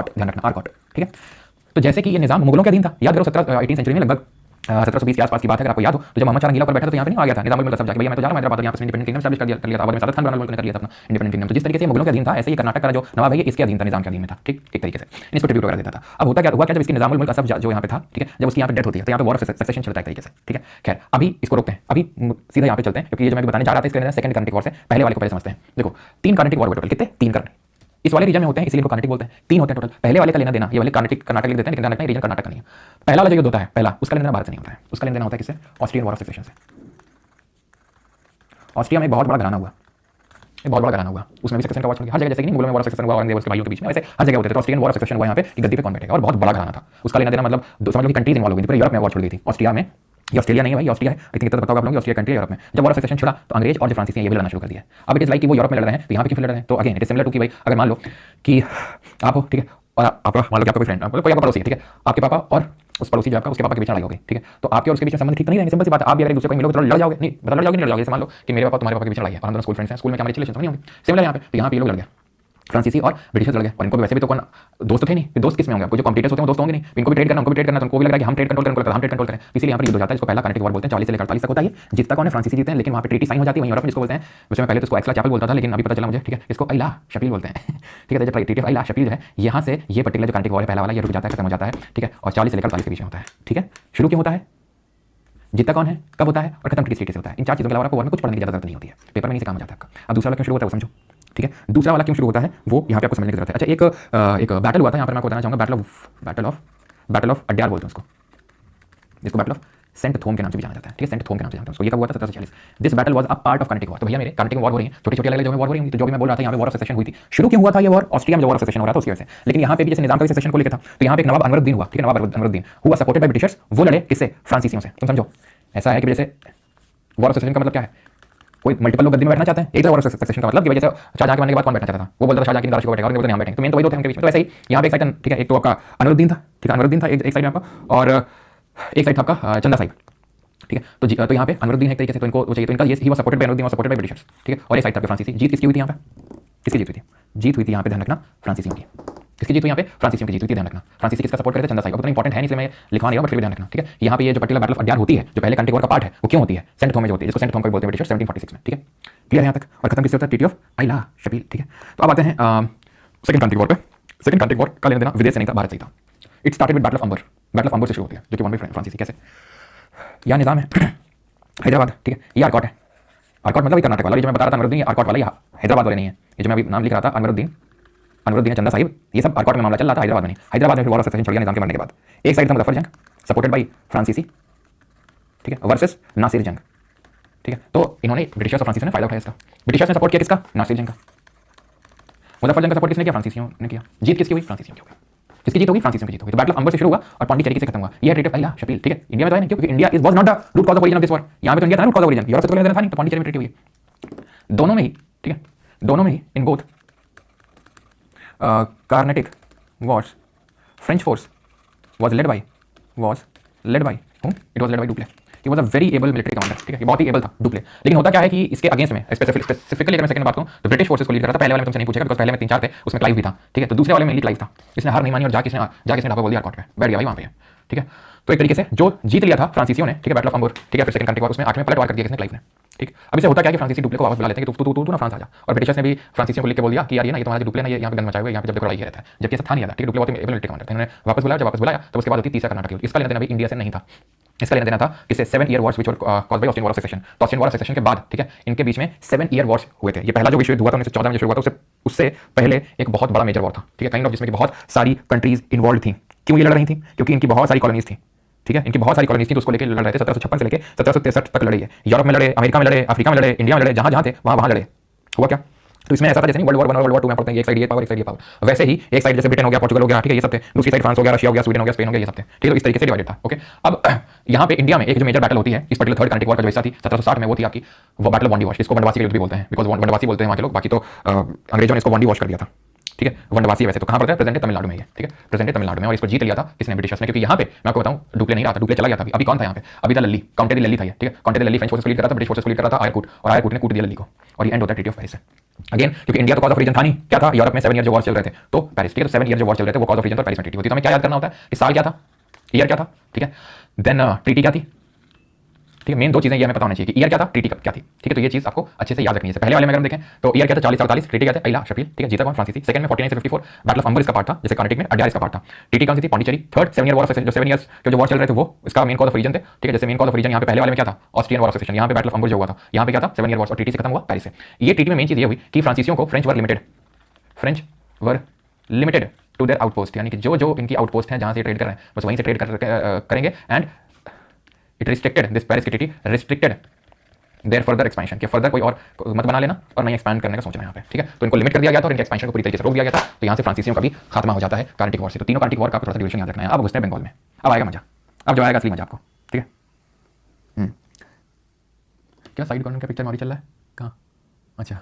ध्यान रखना आरकॉट, ठीक है। तो जैसे कि ये निजाम मुगलों के अधीन था, याद करो 18वीं सेंचुरी में लगभग 1720 के आसपास की बात है, अगर आपको याद हो। तो जब मोहम्मद शाह रंगीला पर बैठा तो यहाँ पे नहीं आ गया था निजाम उल मुल्क सब जाके, भैया मैं तो जा रहा हूं हैदराबाद, यहाँ पे इंडिपेंडेंट किंगडम एस्टैब्लिश कर लिया था, बाद में सादत खान बनाना कर लिया था अपना इंडिपेंडेंट किंगडम। तो जिस तरीके से मुगलों के अधीन था, ऐसे ही कर्नाटक का जो नवाब है ये इसके अधीन था, निजाम के अधीन में था, ठीक एक तरीके से इसको ट्रिब्यूट वगैरह देता था। अब होता क्या हुआ, क्या जब इसकी निजाम उल मुल्क असफ जो यहाँ पे था, ठीक है, जब उसकी यहाँ पे डेथ होती है तो यहाँ पे वॉर ऑफ सक्सेशन चलता है एक तरीके से, ठीक है। खैर अभी इसको रोकते हैं, अभी सीधा यहाँ पे चलते हैं, क्योंकि ये जो मैं बताने जा रहा था इसके सेकंड कार्नेटिक वॉर से पहले वाले को पहले समझते हैं। देखो 3 कार्नेटिक वॉर टोटल कितने, 3 करने इस वाले रीजन में होते हैं, इसलिए इनको कार्नेटिक बोलते हैं। 3 होते हैं टोटल, पहले वाले का लेना देना, ये वाले कर्नाटक लिख देते हैं, लेकिन ध्यान रखना रीजन कर्नाटक का नहीं है। पहला वाला जो युद्ध होता है, पहला उसका लेना भारत से नहीं होता है, उसका लेना देना होता है किससे, ऑस्ट्रियन वॉर ऑफ सक्सेशन से। ऑस्ट्रिया में एक बहुत बड़ा घराना हुआ, एक बहुत बड़ा घराना हुआ, उसमें भी सक्सेशन का वॉर चल गया हर जगह, जैसे कि नहीं मुगलों में वॉर ऑफ सक्सेशन हुआ, औरंगजेब उसके भाइयों के बीच में, वैसे हर जगह होते थे। तो ऑस्ट्रियन वॉर ऑफ सक्सेशन हुआ यहाँ पे कि गद्दी पे कौन बैठेगा, और बहुत बड़ा घराना था। उसका लेना देना मतलब समझ लो कि कंट्रीज इन्वॉल्व हो गई थी, पूरे यूरोप में वॉर छुड़ गई थी। ऑस्ट्रिया में, ये ऑस्ट्रेलिया नहीं है भाई, ऑस्ट्रिया है, आई थिंक इतना पता होगा आप लोगों को, ऑस्ट्रिया कंट्री है यूरोप में। जब वॉर ऑफ सक्सेशन छुड़ा तो अंग्रेज और जो फ्रांसीसी हैं ये भी लड़ना शुरू कर दिया। अब इट इज लाइक कि वो यूरोप में लड़ रहे हैं तो यहाँ पे क्यों लड़ रहे हैं। तो again it is similar to कि भाई अगर मान लो कि आप हो, ठीक है, और आपका मान लो कि आपका कोई फ्रेंड, कोई आपका पड़ोसी है, ठीक है, आपके पापा और उस पड़ोसी जो आपका, उसके पापा के बीच लड़ाई हो गई, ठीक है। तो आपके और उसके बीच में संबंध ठीक नहीं रहेंगे, सिंपल सी बात है। आप भी अगर एक दूसरे को मिलोगे तो लड़ जाओगे, नहीं मतलब लड़ जाओगे नहीं लड़ जाओगे। मान लो कि मेरे पापा तुम्हारे पापा के बीच लड़ाई है और हम दोनों स्कूल फ्रेंड्स हैं, स्कूल में क्या हमारे रिलेशन नहीं होंगे, सिमिलर यहाँ पे। तो यहाँ पे लोग लड़ गए, फ्रांसीसी और ब्रिटिशर्स लड़ गए, और इनको वैसे भी तो कौन दोस्त थे नहीं, दोस्त किस में होंगे, आपको जो कॉम्पिटिटर्स होते हैं वो दोस्त होंगे नहीं, इनको भी ट्रेड करना, उनको भी ट्रेड करना, तो उनको भी लग रहा है कि हम ट्रेड कंट्रोल करें, हम ट्रेड कंट्रोल करें, इसलिए यहाँ पर युद्ध हो जाता है। इसको पहला कार्नेटिक वॉर बोलते हैं, 40 से लेकर 48 तक होता है। जीतता कौन है, फ्रांसीसी जीते हैं, लेकिन वहाँ पे ट्रीटी साइन हो जाती है वहीं यूरोप में, जिसको बोलते हैं, वैसे मैं पहले तो इसको एक्सला चैपल बोलता था, लेकिन अभी पता चला मुझे, ठीक है, इसको अला शपील बोलते हैं, ठीक है। जब ट्रीटी ऑफ अला शपील जो है, यहाँ से ये पर्टिकुलर जो कार्नेटिक वॉर है पहला वाला, ये रुक जाता है, खत्म हो जाता है, ठीक है। और 40 से लेकर 48 के बीच में होता है, ठीक है। शुरू क्यों होता है, जीतता कौन है, कब होता है, और खत्म किस तरीके से होता है। इन 4 चीजों के अलावा आपको वॉर में कुछ पढ़ने की जरूरत नहीं होती है, पेपर में नहीं से काम हो जाता है आपका। अब दूसरा वाला क्यों शुरू होता है वो समझो, ठीक है। दूसरा वाला क्यों शुरू होता है वो यहाँ पे आपको समझने की जरूरत है। अच्छा एक बैटल हुआ था यहाँ पर, मैं आपको बताना चाहूँगा, बैटल ऑफ अड्यार बोलते हैं उसको, जिसको बैटल ऑफ सेंट थोम के नाम से भी जाना जाता है, ठीक है, सेंट थोम के नाम से जानते हैं उसको। ये कब हुआ था, 1740। This battle was a part of Carnatic war. तो भैया मेरे कार्नेटिक वॉर हो रही है, छोटी छोटी अलग-अलग जो वॉर हो रही है, तो जो भी मैं बोल रहा था यहाँ पे वॉर ऑफ सक्सेशन हुई थी। शुरू क्यों हुआ था ये वॉर, ऑस्ट्रिया में जो वॉर ऑफ सक्सेशन हो रहा था उसकी वजह से। लेकिन यहाँ पे भी जैसे निजाम का सक्सेशन को लेकर था, तो यहाँ पे एक नवाब अनवरुद्दीन हुआ, ठीक है, नवाब अनवरुद्दीन हुआ सपोर्टेड बाय ब्रिटिशर्स। वो लड़े किससे, फ्रांसीसियों से। तुम समझो ऐसा है कि जैसे वॉर ऑफ सक्सेशन का मतलब क्या है, कोई मल्टीपल लोग गद्दी में बैठना चाहते हैं, एक तरह सक्सेशन का मतलब कि भाई जैसे शाहजहां के मरने के बाद कौन बैठना चाहता था, वो बोलता था शाहजहां की दारश को बैठेगा और बोलते यहाँ बैठेंगे, तो मेन तो वही दो थे उनके बीच में। तो वैसे ही यहाँ पे एक साइड ठीक है, एक तो आपका अनवरुद्दीन था, ठीक है, अनवरुद्दीन था एक साइड में आपका, और एक साइड था आपका चंदा साहिब, ठीक है। तो यहाँ पे अनवरुद्दीन है एक तरीके से, तो इनको वो चाहिए, तो इनका ये he was supported by Anwaruddin, was supported by Britishers, ठीक है। और एक साइड था फ्रांसीसी। जीत किसकी हुई थी यहाँ पे? किसकी जीत हुई थी? जीत हुई थी यहाँ पे, ध्यान रखना, फ्रांसीसियों की। किसकी जीत हुई यहाँ पे? फ्रांसीसियों की जीत हुई थी, ध्यान रखना। फ्रांसीसी किसका सपोर्ट करते थे? चंदा साहिब। उतना इंपॉर्टेंट है नहीं इसलिए मैं लिखवा नहीं रहा, बट फिर भी ध्यान रखना, ठीक है। यहाँ पे ये जो पर्टिकुलर बैटल ऑफ अड्यार होती है, जो पहले कंट्री वॉर का पार्ट है, वो क्यों होती है? सेंट थॉमस जो होती है, जिसको सेंट थॉमस बोलते हैं ब्रिटिश 1746 में, ठीक है। क्लियर है यहाँ तक? और खत्म किससे होता है? ट्रीटी ऑफ आइला शपील, ठीक है। तो अब आते हैं सेकंड कंट्री वॉर पे। सेकंड कंट्री वॉर का लेना देना विदेश से नहीं था, भारत से ही था। It started with battle of Ambur. Battle of Ambur से शुरू होती है, जो कि वन बाय फ्रांसीसी। कैसे? यहाँ निजाम है हैदराबाद, ठीक है, ये आरकॉट है। आरकॉट मतलब ये कर्नाटक वाला, ये जो मैं बता रहा था अनवरुद्दीन, ये आरकॉट वाला, यहाँ हैदराबाद वाले नहीं है। ये जो मैं अभी नाम लिख रहा था अनवरुद्दीन, अनवरुद्दीन चंदा साहिब, ये सब आरकॉट में मामला चल रहा था, हैदराबाद में नहीं। हैदराबाद में वॉर ऑफ सक्सेशन चल गया निजाम के मरने के बाद। एक साइड था मुजफ्फर जंग सपोर्टेड बाई फ्रांसीसी, ठीक है, वर्सेस नासिर जंग, ठीक है। तो इन्होंने ब्रिटिशर्स और फ्रांसीसी ने फायदा उठाया इसका। ब्रिटिशर्स ने सपोर्ट किया किसका? नासिर जंग का। मुजफ्फर जंग का सपोर्ट किसने किया? फ्रांसीसियों ने किया। जीत किसकी हुई? फ्रांसीसियों की हो गई। किसकी जीत होगी? फ्रांसीसियों की जीत होगी। तो बैटल ऑफ अंबर से शुरू हुआ और पौंडीचेरी से खत्म हुआ। ये ट्रीटी ऑफ आइला शपील, ठीक है। इंडिया में तो है नहीं, क्योंकि India is was not the root cause of origin of this war. यहाँ पे तो इंडिया था root cause of origin, Europe से तो लेना था नहीं, तो पौंडीचेरी में ट्रीटी हुई। दोनों में ही, ठीक है, दोनों में ही in both Carnatic wars French force was led by whom? It was led by Dupleix. He was a very able military commander, ठीक है, ये बहुत ही एबल था डुप्ले। लेकिन होता क्या है कि इसके अगेंस्ट में स्पेसिफिकली अगर मैं सेकंड बात करूं तो ब्रिटिश फोर्सेस को लीड कर रहा था। पहले वाले में तुमसे नहीं पूछेगा, बिकॉज़ पहले में 3-4 थे, उसमें क्लाइव भी था, ठीक है। तो दूसरे वाले में क्लाइव था। इसने हार नहीं मानी और जाके इसने ढाबा बोल दिया, आरकॉट पे बैठ गया भाई वहां पे, ठीक है। तो एक तरीके से जो जीत लिया था फ्रांसीसियों ने, ठीक है, बैटल ऑफ अंबर, ठीक है, फिर सेकंड कंट्री वॉर, उसमें आखिर में पलटवार कर दिया किसने? क्लाइव ने, ठीक। अब इसे होता क्या है कि फ्रांसीसी डुप्ले को वापस बुला लेते हैं कि तू ना फ्रांस आ जा। और ब्रिटिशर्स ने भी फ्रांसीसियों को लिख के बोल दिया कि यार ये ना, ये तुम्हारा डुप्ले ना, ये यहाँ पे गन मचाए हुए, यहाँ पे जब देखो लड़ाई रहता है, जबकि ऐसा था नहीं था, ठीक है। डुप्ले बहुत ही एबल मिलिट्री कमांडर था। इन्होंने वापस बुलाया, जब वापस बुलाया तो उसके बाद होती तीसरा कर्नाटक युद्ध। इसका लेना देना भी इंडिया से नहीं था, इसका लेना देना था किससे? 7 year Wars which were caused by Austrian war of succession. तो ऑस्ट्रियन वॉर ऑफ सक्सेशन के बाद, ठीक है, इनके बीच में 7 ईयर वॉर्स हुए थे। ये पहला जो विश्व युद्ध हुआ था 1914 में जो शुरू हुआ था, उससे पहले एक बहुत बड़ा मेजर वॉर था, ठीक है, काइंड ऑफ, जिसमें कि बहुत सारी कंट्रीज इन्वॉल्व थी। क्यों ये लड़ रही थी? क्योंकि इनकी बहुत सारी कॉलोनीज थी, ठीक है, इनकी बहुत सारी कॉलोनीज थी, तो उसको लेकर लड़ रहे थे। 1756 से लेकर 1763 तक लड़ी है। यूरोप में लड़े, अमेरिका में लड़े, अफ्रीका में लड़े, इंडिया में लड़े, जहां थे वहां लड़े। हुआ क्या? तो इसमें ऐसा था जैसे नहीं वर्ल्ड वॉर 1 और वर्ल्ड वॉर 2 में पड़ते हैं, एक साइड ये पावर, एक साइड ये पावर। वैसे ही एक साइड जैसे ब्रिटेन हो गया, पोर्चुगल हो गया, ठीक है, ये सब थे। दूसरी साइड फ्रांस हो गया, रशिया हो गया, स्वीडन हो गया, स्पेन हो गया, ये सब थे, ठीक है। तो इस तरीके से डिवाइडेड था, ओके। अब यहाँ पे इंडिया में एक जो मेजर बैटल होती है, इस पर्टिकुलर थर्ड कंट्री वॉर का जो हिस्सा थी 1760 में, वो थी आपकी वो बैटल ऑफ वंडी वॉश, जिसको वनवासी का युद्ध भी बोलते हैं, बिकॉज वनवासी बोलते हैं वहाँ के लोग, बाकी तो अंग्रेजों ने इसको वंडी वॉश कर दिया था, ठीक है। वनवासी वैसे तो कहाँ पड़ता है? प्रेजेंट तमिलनाडु में, ठीक है, प्रेजेंट तमिलनाडु में। और इसको जीत लिया था किसने? ब्रिटिशर्स ने। क्योंकि यहाँ पे मैं आपको बताऊं, डुप्ले नहीं रहा था, डुप्ले चला गया था। अभी कौन था यहाँ पे? अभी था लल्ली, काउंटे दी लल्ली था ये, ठीक है। काउंटे दी लल्ली फ्रेंच फोर्सेस को लीड कर रहा था, ब्रिटिश फोर्सेस को लीड कर रहा था आयरकूट, और आयरकूट ने कूट दिया लल्ली को, और ये एंड होता है ट्रीटी ऑफ पेरिस से। अगेन क्योंकि इंडिया तो कॉज ऑफ रीजन था नहीं, क्या था? यूरोप में 7 ईयर जो वॉर चल रहे थे, तो पेरिस, ठीक है। तो 7 ईयर जो वॉर चल रहे थे वो कॉज ऑफ रीजन पर पेरिस में ट्रीटी होती है। तो हमें क्या याद करना होता है कि साल क्या था, ईयर क्या था, ठीक है। देन ट्रीटी क्या थी, ठीक है। मेन दो चीजें ये हमें पता होनी चाहिए कि ईयर क्या था, ट्रीटी क्या थी, ठीक है। तो ये चीज आपको अच्छे से याद रखनी है। पहले वाले में अगर हम देखें तो ईयर क्या था? 40-48, ट्रीटी क्या था? आइला शपील, ठीक है, जीता कौन? फ्रांसीसी। सेकंड में 49 से 54 बैटल ऑफ अंबर इसका पार्ट था, जैसे कर्नाटक में अड्यार इसका पार्ट था। ट्रीटी कौन सी थी? Pondicherry. Third 7 year war of succession, जो 7 ईयर्स के जो वॉर चल रहे थे वो इसका मेन कॉज ऑफ रीजन थे, ठीक है। जैसे मेन कॉज ऑफ रीजन यहाँ पे पहले वाले में क्या था? Austrian war of succession. यहाँ पे बैटल ऑफ अंबर जो हुआ था, यहाँ पे क्या था? 7 ईयर वॉर, और ट्रीटी से खत्म हुआ पेरिस से। ये ट्रीटी में मेन चीज ये हुई कि फ्रांसीसियों को French were limited to their outpost, यानी कि जो इनकी आउटपोस्ट है जहां से ट्रेड कर रहे हैं बस वहीं से ट्रेड करेंगे। And it restricted, this Paris की treaty restricted their further expansion, कि फर्दर कोई और मत बना लेना और नहीं एक्सपैंड करने का सोचना यहाँ पे, ठीक है। तो इनको लिमिट कर दिया गया था और इनके एक्सपेंशन को पूरी तरीके से रोक दिया गया था। तो यहाँ से फ्रांसीसियों का भी खात्मा हो जाता है कार्नेटिक वॉर से। तो तीनों कार्नेटिक वॉर का थोड़ा सा ड्यूरेशन याद रखना है। अब घुसते हैं बंगाल में, अब आएगा मजा, अब जो आएगा असली मजा आपको, ठीक है। क्या साइड कॉर्नर का पिक्चर मारी चल रहा है? कहाँ? अच्छा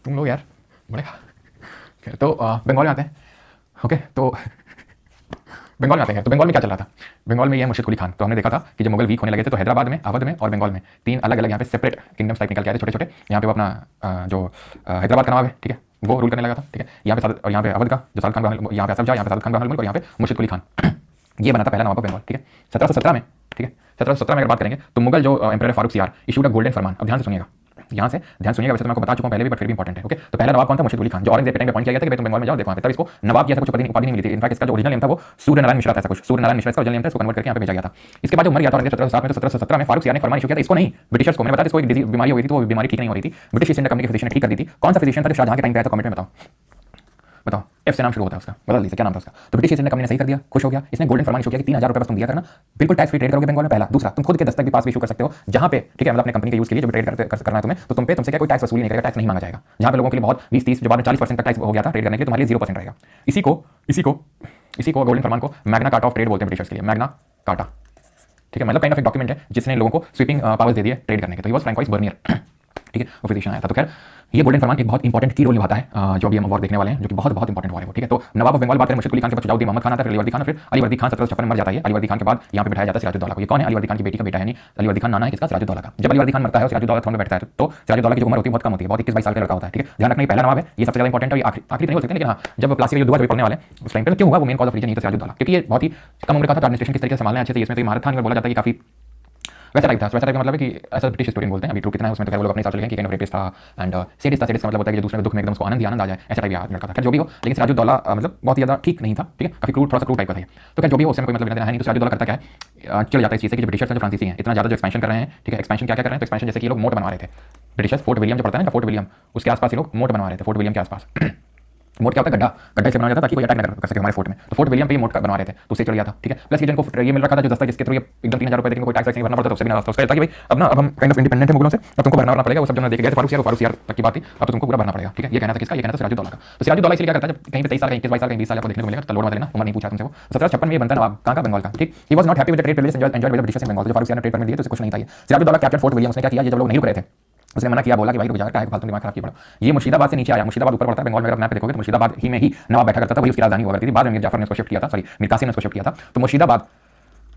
तुम लोग यार बड़े। तो बंगाल में आते हैं, ओके। तो बंगाल में आते हैं, तो बंगाल में क्या चल रहा था? बंगाल में ये मुर्शिद कुली खान, तो हमने देखा था कि जब मुगल वीक होने लगे थे तो हैदराबाद में, अवध में और बंगाल में 3 अलग अलग यहाँ पे सेपरेट किंगडम्स टाइप निकल के आए थे, छोटे छोटे। यहाँ पे वो अपना जो हैदराबाद का नवाब है, ठीक है, वो रूल करने लगा था, ठीक है। यहाँ पे अवध का जो सादत खान, यहाँ पे असफ जाह, यहाँ पे सादत खान मुल्क, और यहाँ पे मुर्शिद कुली खान, ये बना था पहला नवाब बंगाल, ठीक है। 1717 में, ठीक है, 1717 में अगर बात करेंगे तो मुगल जो एम्परर फारूक सियार इशूड अ गोल्डन फरमान। अब ध्यान से सुनिएगा, यहाँ से ध्यान सुनिएगा, वैसे तो मैं आपको बता चुका हूँ पहले भी, बट फिर भी इंपॉर्टेंट है, ओके। तो पहला नवाब कौन था? मुर्शिद कुली खान, जो औरंगजेब के टाइम पे अपॉइंट किया गया था कि तुम बंगाल में जाओ, देखो वहाँ पे। तब इसको नवाब की ऐसा कुछ उपाधि नहीं मिली थी। इनफैक्ट इसका जो ओरिजिनल नेम था वो सूर्य नारायण मिश्रा था, ऐसा कुछ सूर्य नारायण मिश्रा इसका ओरिजिनल नेम था, इसको कन्वर्ट करके यहाँ पे भेजा गया था। इसके बाद जो मर गया था औरंगजेब 1707 में, तो 1717 में फारूक सियार ने फरमान इशू किया था, इसको नहीं, ब्रिटिशर्स को। मैंने बताया इसको एक बीमारी हो गई थी, तो वो बीमारी ठीक नहीं हो रही थी, ब्रिटिश ईस्ट इंडिया कंपनी के फिजिशियन ने ठीक कर दी थी। कौन सा फिजिशियन था जो शाहजहां के टाइम पे आया था? कमेंट में बताओ, एफ से नाम शुरू होता है उसका, बता दीजिए क्या नाम था उसका। तो ब्रिटिश ईस्ट इंडिया कंपनी ने सही कर दिया, खुश हो गया, इसने गोल्डन फरमान इशू किया कि 3000 रुपये बस तुम दिया करना, बिल्कुल टैक्स फ्री ट्रेड करोगे बंगाल में। पहला। दूसरा, तुम खुद के दस्तक भी पास भी इशू कर सकते हो जहां पे, ठीक है, मतलब अपने कंपनी के यूज के लिए जब ट्रेड करना है तुम्हें, तो तुमसे क्या कोई टैक्स वसूली नहीं करेगा, टैक्स नहीं मांगा जाएगा। जहां पे लोगों के लिए बहुत 20-30 जो बाद में 40% का टैक्स हो गया था ट्रेड करने के लिए, तुम्हारे लिए 0% रहेगा। इसी को गोल्डन फरमान को मैग्ना कार्टा ऑफ ट्रेड बोलते हैं ब्रिटिशर्स के लिए, मैग्ना कार्टा, ठीक है। मतलब काइंड ऑफ एक डॉक्यूमेंट है जिसने लोगों को स्वीपिंग पावर्स दे दिए ट्रेड करने के। तो ही वाज फ्रैंकोइस बर्नियर, ठीक है, वो फिजिशियन आया था। तो खैर ये गोल्डन फरमान एक बहुत इंपॉर्टेंट की रोल निभाता है जो अभी हम वॉर देखने वाले हैं, जो कि बहुत बहुत इंपॉर्टेंट वॉर है वो। ठीक है, तो नवाब ऑफ बंगाल बात करें मुर्शिद कुली खान के बाद शुजाउद्दीन मोहम्मद खान आता है, अलीवर्दी खान, फिर अलीवर्दी खान 1756 में मर जाता है। अलीवर्दी खान के बाद यहाँ पे बिठाया जाता है सिराजुद्दौला को। ये कौन है? अलीवर्दी खान की बेटी का बेटा है, नहीं अलीवर्दी खान नाना है किसका? सिराजुद्दौला का। जब अलीवर्दी खान मरता है और सिराजुद्दौला थ्रोन पे बैठता है तो सिराजुद्दौला की जो उम्र होती है बहुत कम होती है, बहुत 21-22 साल का लड़का होता है। ठीक है, ध्यान रखना ये पहला नवाब है, ये सबसे ज्यादा इंपॉर्टेंट है, आखिरी नहीं हो सकते, लेकिन हाँ जब प्लासी का युद्ध हुआ जब पढ़ने वाले उस टाइम पे क्यों हुआ वो मेन कॉज ऑफ रीजन नहीं था सिराजुद्दौला, क्योंकि ये बहुत ही कम उम्र का था, एडमिनिस्ट्रेशन किस तरीके से संभालना है अच्छे से इसमें तो महारत था। बोला जाता है कि काफी वैसा टाइप था। वैसा टाइप का मतलब है कि ऐसा ब्रिटिश हिस्टोरियन बोलते हैं, अभी ट्रू कितना है उसमें तो खैर वो लोग अपने हिसाब से लिखेंगे कि कैन ऑफ रेपिस्ट था एंड सेडिस्ट था। सेडिस्ट का मतलब होता है कि जो दूसरे के दुख में एकदम उसको आनंद ही आनंद आ जाए, ऐसा टाइप याद लड़का था। खैर जो भी हो, लेकिन सिराजुद्दौला मतलब बहुत ही ज्यादा ठीक नहीं था। ठीक है, काफी क्रूड, थोड़ा सा क्रूड टाइप का था। तो खैर जो भी हो, उसमें कोई मतलब लेना है नहीं। तो सिराजुद्दौला करता क्या है, चल जाता है इस चीज़ से कि जो ब्रिटिशर्स हैं जो फ्रांसीसी हैं इतना ज़्यादा जो एक्सपेंशन कर रहे हैं। ठीक है, एक्सपेंशन क्या क्या कर रहे हैं? तो एक्सपेंशन जैसे कि लोग मोट बनवा रहे थे। ब्रिटिशर्स फोर्ट विलियम जो पड़ता है ना, फोर्ट विलियम उसके आसपास ये लोग मोट बनवा रहे थे, फोर्ट विलियम के आसपास। मोट क्या होता है? गड्ढा, गड्ढा से बनाया जाता था ताकि कोई अटैक न कर सके हमारे फोर्ट में। तो फोर्ट विलियम पे ये मोट बनवा रहे थे, तो उससे चल गया था। ठीक है, प्लस ये जिनको ये मिल रखा था जो दस्ता जिसके थ्रू ये एकदम 3000 रुपए देने कोई टैक्स नहीं भरना पड़ता, तो उससे भी रास्ता उसका था कि भाई अब हम काइंड ऑफ इंडिपेंडेंट है मुगलों से, अब तुमको भरना पड़ेगा। वो सब जो देखे गए थे फारूक यार तक की बात थी, अब तो तुमको पूरा भरना पड़ेगा। ठीक है, ये कहना था किसका? ये कहना था सिराजुद्दौला का। तो सिराजुद्दौला इसलिए क्या करता है, जब कहीं पे 23 साल, 21-22 साल, 20 साल आपको देखने को मिलेगा, तलवार मत लेना, उम्र नहीं पूछा तुमसे। वो 1756 में ये बनता है नवाब, कहाँ का? बंगाल का। ठीक, ही was not happy with the trade privilege enjoyed by the Britishers in Bengal. जो फारूक यार ने ट्रेड परमिट दिए तो कुछ नहीं था। ये सिराजुद्दौला कैप्चर फोर्ट विलियम, उसने क्या किया, ये जब लोग नहीं रुक रहे थे उसने मना किया, बोला कि भाई रुक जा, क्या है फालतू दिमाग खराब किया पड़ा। ये मुर्शिदाबाद से नीचे आया, मुर्शिदाबाद ऊपर पड़ता है बंगाल में, अगर मैप पे देखोगे तो मुर्शिदाबाद ही में ही नवाब बैठा करता था, वही उसकी राजधानी हुआ करती थी। बाद में मीर जाफर ने उसको शिफ्ट किया था, सॉरी मीर कासिम ने उसको शिफ्ट किया था। तो मुर्शिदाबाद,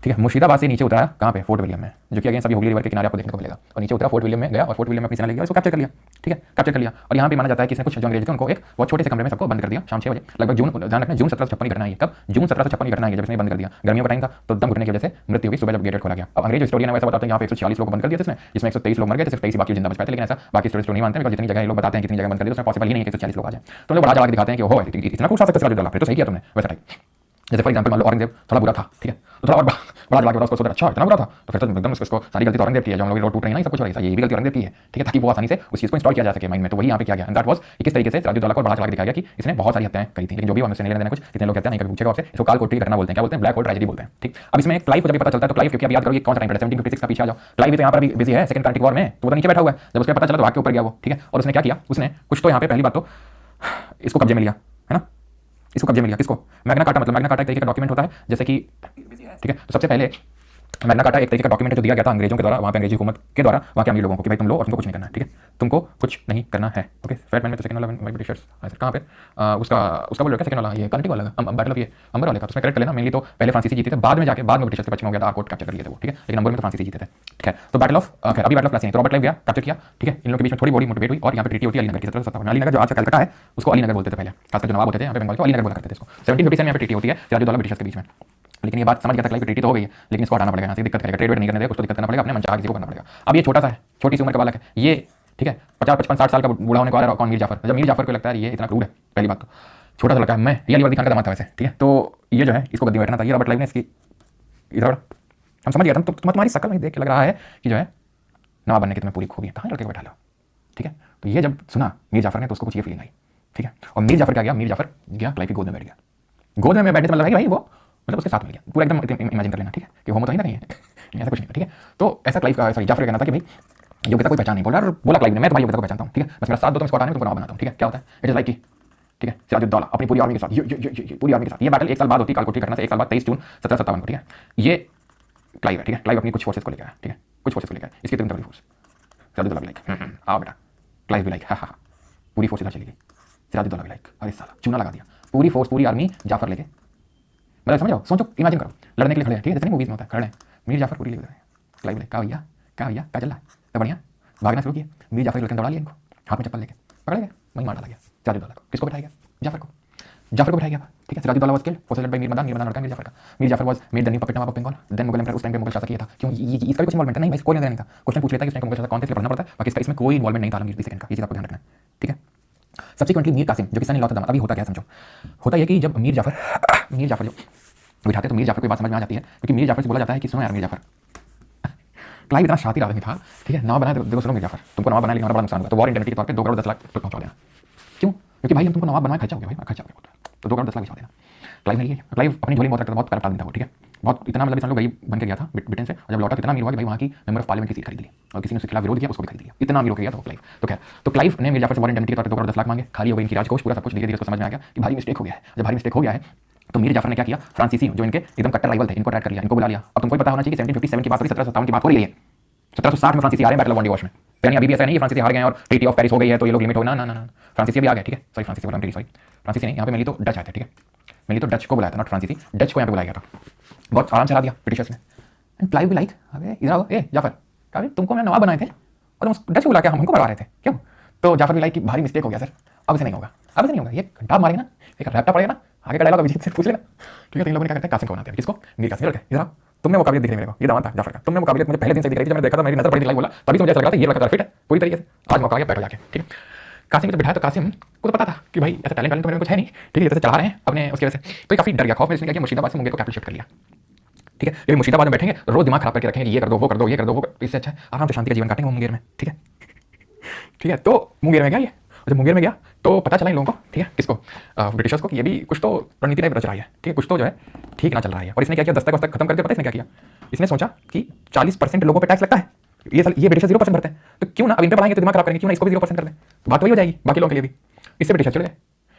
ठीक है, मुर्शिदाबाद से नीचे उतरा कहाँ पे? फोर्ट विलियम में, जो कि अगेन सभी हुगली रिवर के किनारे आपको देखने को मिलेगा। और नीचे उतरा फोर्ट विलियम में गया और फोर्ट विलियम में अपनी सेना ले गया, इसको कैप्चर कर लिया। ठीक है, कैप्चर कर लिया। और यहाँ पे माना जाता है कि इसने कुछ जो अंग्रेज थे उनको एक बहुत छोटे से कमरे में सबको बंद कर दिया शाम 6 बजे लगभग। जून, ध्यान रखना जून 1756 की घटना है। कब? जून 1756 की घटना है जब इसने बंद कर दिया। गर्मियों का टाइम था तो दम घुटने की वजह से मृत्यु हुई सुबह जब गेट खोला गया। अब अंग्रेज हिस्टोरियन वैसा बताते हैं यहाँ पे 146 लोग बंद कर दिए थे जिसमें 123 लोग मर गए थे, सिर्फ 23 बाकी जिंदा बच पाए थे। लेकिन ऐसा बाकी स्टोरी नहीं मानते हैं, जितनी जगह लोग बताते हैं कितनी जगह बंद कर दिया, उसमें पॉसिबल ही नहीं है कि 140 लोग आ जाए। तो लोग बड़ा चला के दिखाते हैं कि हो इतना कुछ आ सकता है सिराजुद्दौला, फिर तो सही किया तुमने। वैसा टाइप जैसे फॉर एग्जाम्पल मान लो औरंगजेब थोड़ा बुरा था, ठीक है, तो थोड़ा और बड़ा चला के उसको सोचा अच्छा इतना बुरा था तो फिर तो एकदम उसको सारी गलती तो औरंगजेब की है, जो हम लोग रोड टूट रही है ना सब कुछ हो रहा है, ये भी गलती औरंगजेब की है। ठीक है, ताकि वो आसानी से उस चीज़ को इंस्टॉल किया जा सके माइंड में। तो वही यहाँ पे किया गया, दैट वाज किस तरीके से सिराजुद्दौला को बड़ा चला के दिखाया गया कि इसने बहुत सारी हत्याएं करी थी। लेकिन जो भी हमसे नहीं लेना देना कुछ, कितने लोग कहते हैं नहीं कभी पूछेगा आपसे, इसको काल कोठरी की घटना बोलते हैं। क्या बोलते हैं? ब्लैक होल ट्रेजेडी बोलते हैं। ठीक, अब इसमें क्लाइव को जब पता चलता है तो क्लाइव, क्योंकि अब याद करो ये कौन सा टाइम पड़ा 1756 का, पीछे आ जाओ। क्लाइव भी तो यहाँ पर भी बिजी है सेकंड कार्टिक वॉर में, तो वो नीचे बैठा हुआ है। जब उसको पता चला तो आगे ऊपर गया वो। ठीक है, और उसने क्या किया, उसने कुछ तो यहाँ पे पहली बात तो इसको कब्जे में लिया, है ना, इसको कब्जे में लिया। किसको? Magna carta. मतलब मैग्ना कार्टा एक तरीके का डॉक्यूमेंट होता है जैसे कि, ठीक है, तो सबसे पहले मैग्ना कार्टा एक तरीके का डॉक्यूमेंट जो दिया गया था अंग्रेजों के द्वारा, वहाँ पे अंग्रेजी हुकूमत के द्वारा वहाँ के अमीर लोगों को कि भाई तुम लो और तुमको कुछ नहीं करना है। ठीक है, तुमको कुछ नहीं करना है। ओके, फेटमैन में तो सेकंड वाला ब्रिटिशर्स कहाँ पे उसका बोल रहा है सेकंड वाला, ये कर्नाटक वाला बैटल ऑफ ये अंबर वाले का, तो उसमें करेक्ट कर लेना। मेनली तो पहले फ्रांसीसी जीते थे, बाद में जाके बाद में ब्रिटिशर्स के पश्चिम हो गया था, आर्कोट कैप्चर कर लिए थे वो। ठीक है, लेकिन अंबर में तो फ्रांसीसी जीते थे। ठीक है, तो बैटल ऑफ अभी बैटल ऑफ प्लासी तो रॉबर्ट क्लाइव गया, कैप्चर किया। ठीक है, इन लोगों के बीच में थोड़ी बड़ी मोटिवेट हुई और यहाँ पे ट्रीटी होती है अलीनगर की 1757। अलीनगर जो आज का कलकत्ता है उसको अलीनगर बोलते थे पहले, खासकर जो नवाब होते थे यहाँ पे बंगाल को अलीनगर बोला करते थे इसको। 1757 में यहाँ पे ट्रीटी होती है सिराजुद्दौला ब्रिटिशर्स के बीच में। लेकिन ये बात समझ गया था क्लाइव ट्रीटी तो हो गई है, लेकिन इसको हटाना पड़ेगा, यहाँ से दिक्कत करेगा, ट्रेड वेड नहीं करने देगा, कुछ तो दिक्कत करना पड़ेगा, अपने मनचाहा किसी को करना पड़ेगा। अब ये छोटा सा है, छोटी सी उम्र का बालक है ये। ठीक है, 50-55-60 साल का बूढ़ा होने को आ रहा है कौन? मीर जाफर। जब मीर जाफर को लगता है ये इतना क्रूड है, पहली बात तो छोटा सा लड़का है, मैं ये अलीवर्दी खान का दामाद था वैसे। ठीक है, तो ये जो है इसको गद्दी में बैठना था, ये रॉबर्ट क्लाइव ने इसकी इधर हम समझ गया था, तो तुम्हारी शक्ल में देख के लग रहा है कि जो है नवाब बनने की तुम्हें पूरी खूबी है, कहाँ लड़के को बैठा लो। ठीक है, तो ये जब सुना मीर जाफर ने तो उसको कुछ ये फीलिंग आई। ठीक है, और मीर जाफर क्या गया, मीर जाफर गया क्लाइव की गोद में बैठ गया। गोद में बैठे तो मतलब है कि भाई वो मतलब उसके साथ मिल गया पूरा एकदम इमेजिन कर लेना। ठीक है, कि होमो तो नहीं है ऐसा कुछ नहीं। ठीक है, तो ऐसा क्लाइव का सॉरी जाफर कहना था कि भाई योग्यता कोई पहचान नहीं, बोला क्लाइव ने मैं तुम्हारी योग्यता को पहचानता हूँ। ठीक है, बस मेरा साथ दो, तुम इसको हटाने में तुमको नवाब बनाता हूँ। ठीक है, क्या होता है इट इज लाइक की, ठीक है, सिराजुद्दौला अपनी पूरी आर्मी के साथ ये पूरी आर्मी के साथ, ये बैटल 1 साल बाद होती है कालकोठी घटना से 1 साल बाद 23 जून 1757 को। ठीक है, ये क्लाइव है। ठीक है, क्लाइव अपनी कुछ फोर्सेस को लेकर है। ठीक है, कुछ फोर्सेस को लेकर इसकी तुम तगड़ी फोर्स। सिराजुद्दौला भी लाइक आओ बेटा, क्लाइव भी लाइक हाँ पूरी फोर्स इधर चली गई। सिराजुद्दौला भी लाइक अरे साला चूना लगा दिया, पूरी फोर्स पूरी आर्मी जाफर लेके, मतलब समझो, सोचो, इमेजिन करो लड़ने के लिए खड़े हैं। ठीक है, जैसे मूवीज में होता है, खड़े हैं मीर जाफर पूरी लेकर क्लाइव लाइक क्या भैया क्या चल रहा है, तो बढ़िया भागना शुरू किया। मीर जाफर लड़के दौड़ा लिया इनको, हाथ में चप्पल लेके पकड़ गया, वहीं मार डाला गया सिराजुद्दौला को। किसको बैठाया गया? जाफर को बिठाया गया। ठीक है, Sirajuddaula was killed for by Mir Madan लड़का मीर जाफर का। Mir Jafar was made the new puppet nawab of Bengal, then Mughal empire. उस टाइम पे मुगल शासक ये था, क्यों ये इसका कुछ इन्वॉल्वमेंट नहीं भाई, कोई नहीं था। क्वेश्चन पूछ लेता है कि उसने मुगल शासक कौन थे, पढ़ना पड़ता है, बाकी इसका इसमें कोई इन्वॉल्वमेंट नहीं था आलमगीर सेकंड का, ये चीज आपको ध्यान रखना है। ठीक है, सब्सिक्वेंटली मीर कासिम जो कि सन इन लॉ था दामाद, अभी होता क्या समझो, होता है कि जब मीर जाफर जो बिठाते तो मीर जाफर को बात समझ में आ जाती है, क्योंकि मीर जाफर से बोला जाता है कि सुनो यार मीर जाफर, क्लाइव इतना शातिर आदमी था। ठीक है, नवाब बनाया, देखो सुनो मीर जाफर तुमको नवाब बनाया लेकिन बड़ा नुकसान हुआ, तो वॉर इंडेमिनिटी के तौर पे 2 करोड़ 10 लाख तक पहुंचा देना। क्यों? क्योंकि भाई हम तुमको नवाब बनवाए, खर्चा हो गया भाई, खर्चा हो गया, तो 2 करोड़ 10 लाख भिजवा देना। क्लाइव ने लिए, क्लाइव अपनी झोली में बहुत रखता था, बहुत करप्ट आदमी था वो। ठीक है, बहुत इतना मतलब लोग गरीब बन के गया था ब्रिटेन से, और जब लौटा कितना अमीर हुआ कि भाई वहाँ की मेंबर ऑफ पार्लियामेंट की सीट खरीद ली, और किसी ने उसके खिलाफ विरोध किया उसको भी खरीद लिया, इतना अमीर हो गया था क्लाइव। तो खैर, तो क्लाइव ने मीर जाफर से वॉर इंडेमिनिटी के तौर पे 2 करोड़ 10 लाख मांगे, खाली हो गई इनकी राजकोष, पूरा सब कुछ। धीरे धीरे उसको समझ में आ गया कि भारी मिस्टेक हो गया है। जब भारी मिस्टेक हो गया है तो मीर जाफर ने क्या किया, फ्रांसीसी जो इनके एकदम कट्टर राइवल थे इनको अटैक कर लिया, इनको बुला लिया। अब तुमको पता होना चाहिए कि 1757 की बात हो रही, 1757 की बात हो रही है, 1760 में फ्रांसीसी आ रहे हैं बैटल ऑफ वॉन्डिवॉश में। यानी अभी भी ऐसा नहीं है फ्रांसीसी हार गए और ट्रीटी ऑफ पेरिस हो गई है तो ये लोग लिमिट हो ना ना ना ना, फ्रांसीसी भी आ गए, ठीक है, सॉरी फ्रांसीसी बोला, सॉरी फ्रांसीसी नहीं, यहाँ पे मेनली तो डच आए थे, ठीक है, मेनली तो डच को बुलाया था, नॉट फ्रांसीसी, डच को यहाँ पे बुलाया गया था। बहुत आराम से हरा दिया ब्रिटिशर्स ने। एंड क्लाइव भी लाइक, अबे इधर आओ, ए जाफर, कहा तुमको मैं नवाब बनाए थे और तुम डच को बुला के हमको मरवा रहे थे क्यों? तो जाफर भी लाइक कि भारी मिस्टेक हो गया सर, अब ऐसे नहीं होगा, अब ऐसे नहीं होगा, ये घंटा मारेगा ना, एक रैप्टा पड़ेगा ना, आगे का डायलॉग अभिजीत से पूछ लेना, ठीक है। तो इन लोगों ने क्या करते हैं, कासिम को बनाते हैं, किसको, मीर कासिम, लड़के इधर आओ, तुमने वो काबिलियत दिख रही मेरे को, ये दामन था जाफर का, तुमने वो काबिलियत मुझे पहले दिन से दिख रही थी, जब मैंने देखा था, मेरी नजर पड़ी थी, बोला तभी से मुझे ऐसा लगा था ये लड़का फिट है पूरी तरीके से, आज मौका आ गया बैठो जाके, ठीक है। कासिम को जब बिठाया तो कासिम को तो पता था कि भाई ऐसा टैलेंट तो मेरे कुछ है नहीं, ठीक है, जैसे चला रहे हैं अपने उसकी वजह से, तो काफी डर गया, खौफ में इसने क्या मुर्शिदाबाद से मुंगेर को कैपिटल शिफ्ट कर लिया, ठीक है। ये मुर्शिदाबाद में बैठेंगे रोज दिमाग खराब करके रखेंगे, ये कर दो वो कर दो ये कर दो वो, इससे अच्छा आराम से शांति का जीवन काटेंगे वो मुंगेर में, ठीक है, ठीक है। तो मुंगेर में गया ये, जब मुंगेर में गया तो पता चला इन लोगों को, ठीक है, किसको, ब्रिटिशर्स को, कि ये भी कुछ तो रणनीति टाइप रच रहा है, ठीक है, कुछ तो जो है ठीक ना चल रहा है। और इसने क्या किया, दस्तक वस्तक खत्म करके, पता है इसने क्या किया, इसने सोचा कि 40% लोगों पे टैक्स लगता है, ये ब्रिटिशर 0% भरते हैं, तो क्यों ना अब इन पे बढ़ाएंगे तो दिमाग खराब करेंगे, क्यों ना इसको भी 0% कर दें, तो बात वही हो जाएगी बाकी लोगों के लिए भी। इससे ब्रिटिशर चले गए,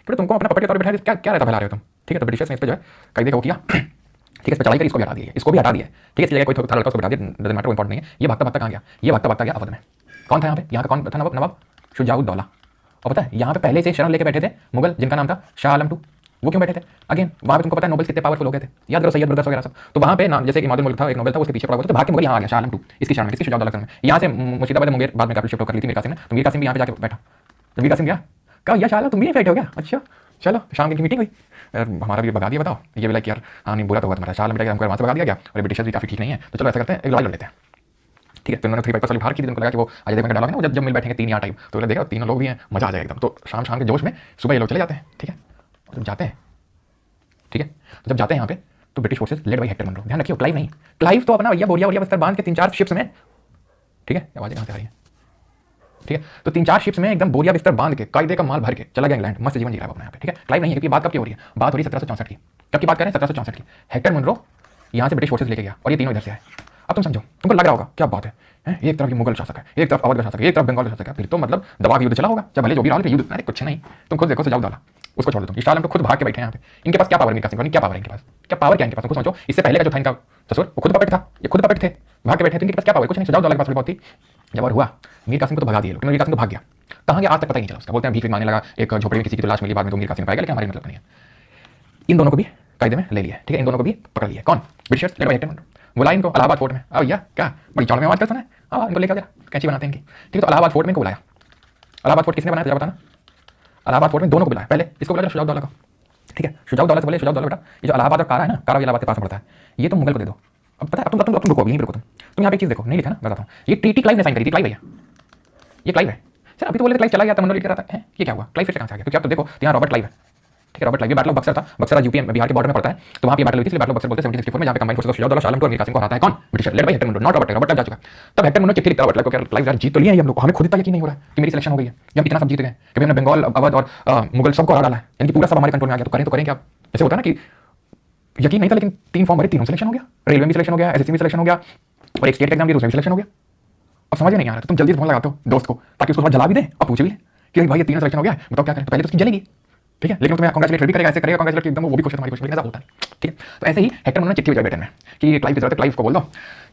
क्योंकि तुमको अपना पकड़ के तौर पर बैठा क्या क्या रहता फैला रहे हो तुम, ठीक है। तो ब्रिटिशर्स ने इस पर जो है कायदे का वो किया, ठीक है, इस पर चढ़ाई कर इसको भी हटा दिया, इसको भी हटा दिया, ठीक है, इसलिए कोई था लड़का उसको बैठा दिया, डजंट मैटर, इंपॉर्टेंट नहीं है। ये भागता भागता कहाँ गया, ये भागता भागता गया अवध में। कौन था यहाँ पे, यहाँ का कौन था नवाब शुजाउद्दौला। और पता है यहाँ पे पहले से शरण लेके बैठे थे मुगल, जिनका नाम था शाह आलम II। वो क्यों बैठे थे, अगेन वहाँ पे तुमको पता है नोबल्स कितने पावरफुल हो गए थे, याद करो सैयद ब्रदर्स वगैरह सब। तो वहाँ पे नाम जैसे कि मादुल मुल्क था, एक नोबल था, उसके पीछे पड़ा हुआ था, तो भाग के मुगल यहाँ आ गया शाह आलम II इसकी शरण में, इसकी शुजाउद्दौला में। यहाँ से मुर्शिदाबाद मुंगेर बाद में कैपिटल शिफ्ट कर ली थी मीर कासिम ने, तो मीर कासिम भी यहाँ पे जाके बैठा। तो मीर कासिम गया, कहा यार शाह आलम तुम भी फाइट हो गया, अच्छा चलो शाम की मीटिंग हुई, हमारा भी भगा दिया, बताओ, ये भी लाइक यार हाँ नहीं बुरा तो हुआ तुम्हारा, शाह आलम बेटा हमको वहाँ से भगा दिया गया और ब्रिटिशर्स भी काफी ठीक नहीं है, तो चलो ऐसा करते हैं एक लड़ाई लड़ लेते हैं, ठीक है। तो उन्होंने 3 वाली बाहर की थी, उनको लगा कि वो अजय देवगन का डायलॉग है ना, जब मिल बैठेंगे 3 या टाइम, तो देखा 3 लोग भी हैं, मजा आ जाएगा एकदम। तो शाम के जोश में सुबह ये लोग चले जाते हैं, ठीक है, जब जाते हैं, ठीक है, तो जब जाते हैं यहाँ पे तो British forces led by Hector Munro, ध्यान रखिए क्लाइव नहीं, क्लाइव तो अपना भैया बोरिया बस्तर बांध के 3-4 शिप्स में, ठीक है, आवाज़ें कहाँ से आ रही है, ठीक है, तो 3-4 शिप्स में एकदम बोरिया बिस्तर बांध के कायदे का माल भर के चला गया इंग्लैंड, मस्त जीवन जी रहा है अपना यहाँ पे, ठीक है। क्लाइव नहीं है, क्योंकि बात कब की हो रही है, बात हो रही है 1764 की, कब की बात कर रहे हैं, 1764 की। हेक्टर मनरो यहाँ से ब्रिटिश फोर्सेस लेके गया और ये तीनों इधर से आए। अब तुम समझो, तुमको लग रहा होगा क्या बात है, एक तरफ ये मुगल शासक है, एक तरफ अवध का शासक है, एक तरफ बंगाल का शासक है, फिर तो मतलब दबा के युद्ध चला होगा, जब भले जो भी रहा युद्ध, अरे कुछ नहीं, तुम खुद देखो शुजाउद्दौला, उसको छोड़ दो तुम, शाह आलम तो खुद भाग के बैठे हैं यहाँ पे, इनके पास क्या पावर, मीर कासिम क्या पावर है इनके पास, क्या पावर क्या इनके पास, कुछ समझो। इससे पहले का जो था इनका ससुर वो खुद पपेट था, ये खुद पपेट थे, भाग के बैठे थे, इनके पास क्या पावर, कुछ नहीं। शुजाउद्दौला के पास बहुत थी। जब और हुआ मीर कासिम को तो भगा दिया लोग, मीर कासिम तो भाग गया, कहाँ गया आज तक पता ही नहीं चला उसका, बोलते हैं भीख मांगने लगा, एक झोपड़ी में किसी की तो लाश मिली, बाद में तो मीर कासिम पाएगा, लेकिन हमारे मतलब नहीं है। इन दोनों को भी कायदे में ले लिया, ठीक है, इन दोनों को भी पकड़ लिया, कौन, Britishers led by Hector Munro. बुलाया इनको इलाहाबाद फोर्ट में, अब भैया क्या बड़ी चौड़ में आवाज कर सुना है, हाँ इनको लेकर जरा कैंची बनाते हैं इनकी, ठीक है। तो इलाहाबाद फोर्ट में इनको बुलाया, इलाहाबाद फोर्ट किसने बनाया था बताना, इलाहाबाद फोर्ट में दोनों को बुलाया, पहले इसको बुलाया शुजाउद्दौला को, ठीक है। शुजाउद्दौला से बोले शुजाउद्दौला बेटा ये जो इलाहाबाद और कारा है ना, कारा इलाहाबाद के पास में पड़ता है, ये तो मुगल को दे दो। अब पता है तुम रुको, यहीं रुको तुम यहाँ पे एक चीज़ देखो, नहीं लिखा ना, बताता हूँ, ये ट्रीटी क्लाइव ने साइन करी थी, क्लाइव है ये क्लाइव है सर, अभी तो बोले क्लाइव चला गया था, मनोरीड कर रहा था, ये क्या हुआ, क्लाइव फिर से कहाँ से आ गया, क्योंकि आप तो देखो यहाँ रॉबर्ट क्लाइव है, ठीक है, Robert Clive battle of Buxar था, बक्सर यूपी बिहार के बॉर्डर में पड़ता है, तो वहाँ पे बैटल हुई थी, इसलिए बैटल ऑफ बक्सर बोलते हैं 1764 में, जहाँ पे combine forces of Shujauddaula, Shah Alam और मीर कासिम को हराता है कौन, Britisher led by Hector Munro, not Robert Clive जा चुका। तब हेक्टर मनरो चिट्ठी लिखता है रॉबर्ट क्लाइव को, क्लाइव यार जीत तो लिया है हम लोग, हमें खुद इतना यकीन नहीं हो रहा है कि मेरी सिलेक्शन हो गई है, कि हम इतना सब जीत गए, कि हमने बंगाल अवध और मुगल सबको हरा डाला है, यानी कि पूरा सब हमारे कंट्रोल में आ गया, तो करें क्या। जैसे होता है ना कि यकीन नहीं था लेकिन 3 फॉर्म भरे, 3 सिलेक्शन हो गया, रेलवे में सिलेक्शन हो गया, एसएससी में सिलेक्शन हो गया और एक स्टेट एग्जाम भी उसमें सिलेक्शन हो गया। अब समझ में नहीं आ रहा, तो तुम जल्दी से फोन लगाते हो दोस्त को ताकि उसको जला भी दे और पूछ भी ले कि भाई ये 3 सिलेक्शन हो गया है, बताओ क्या करें, तो पहले तो उसकी जलेगी, ठीक है, लेकिन तुम्हें कांग्रेचुलेट भी करेगा, ऐसे करेगा कांग्रेचुलेट एकदम, वो भी खुश है तुम्हारी खुशी, लेकिन ऐसा होता नहीं, ठीक है। तो ऐसे ही हेक्टर मनरो ने चिट्ठी भेजा ब्रिटेन में कि क्लाइव की जरूरत है, क्लाइव को बोल दो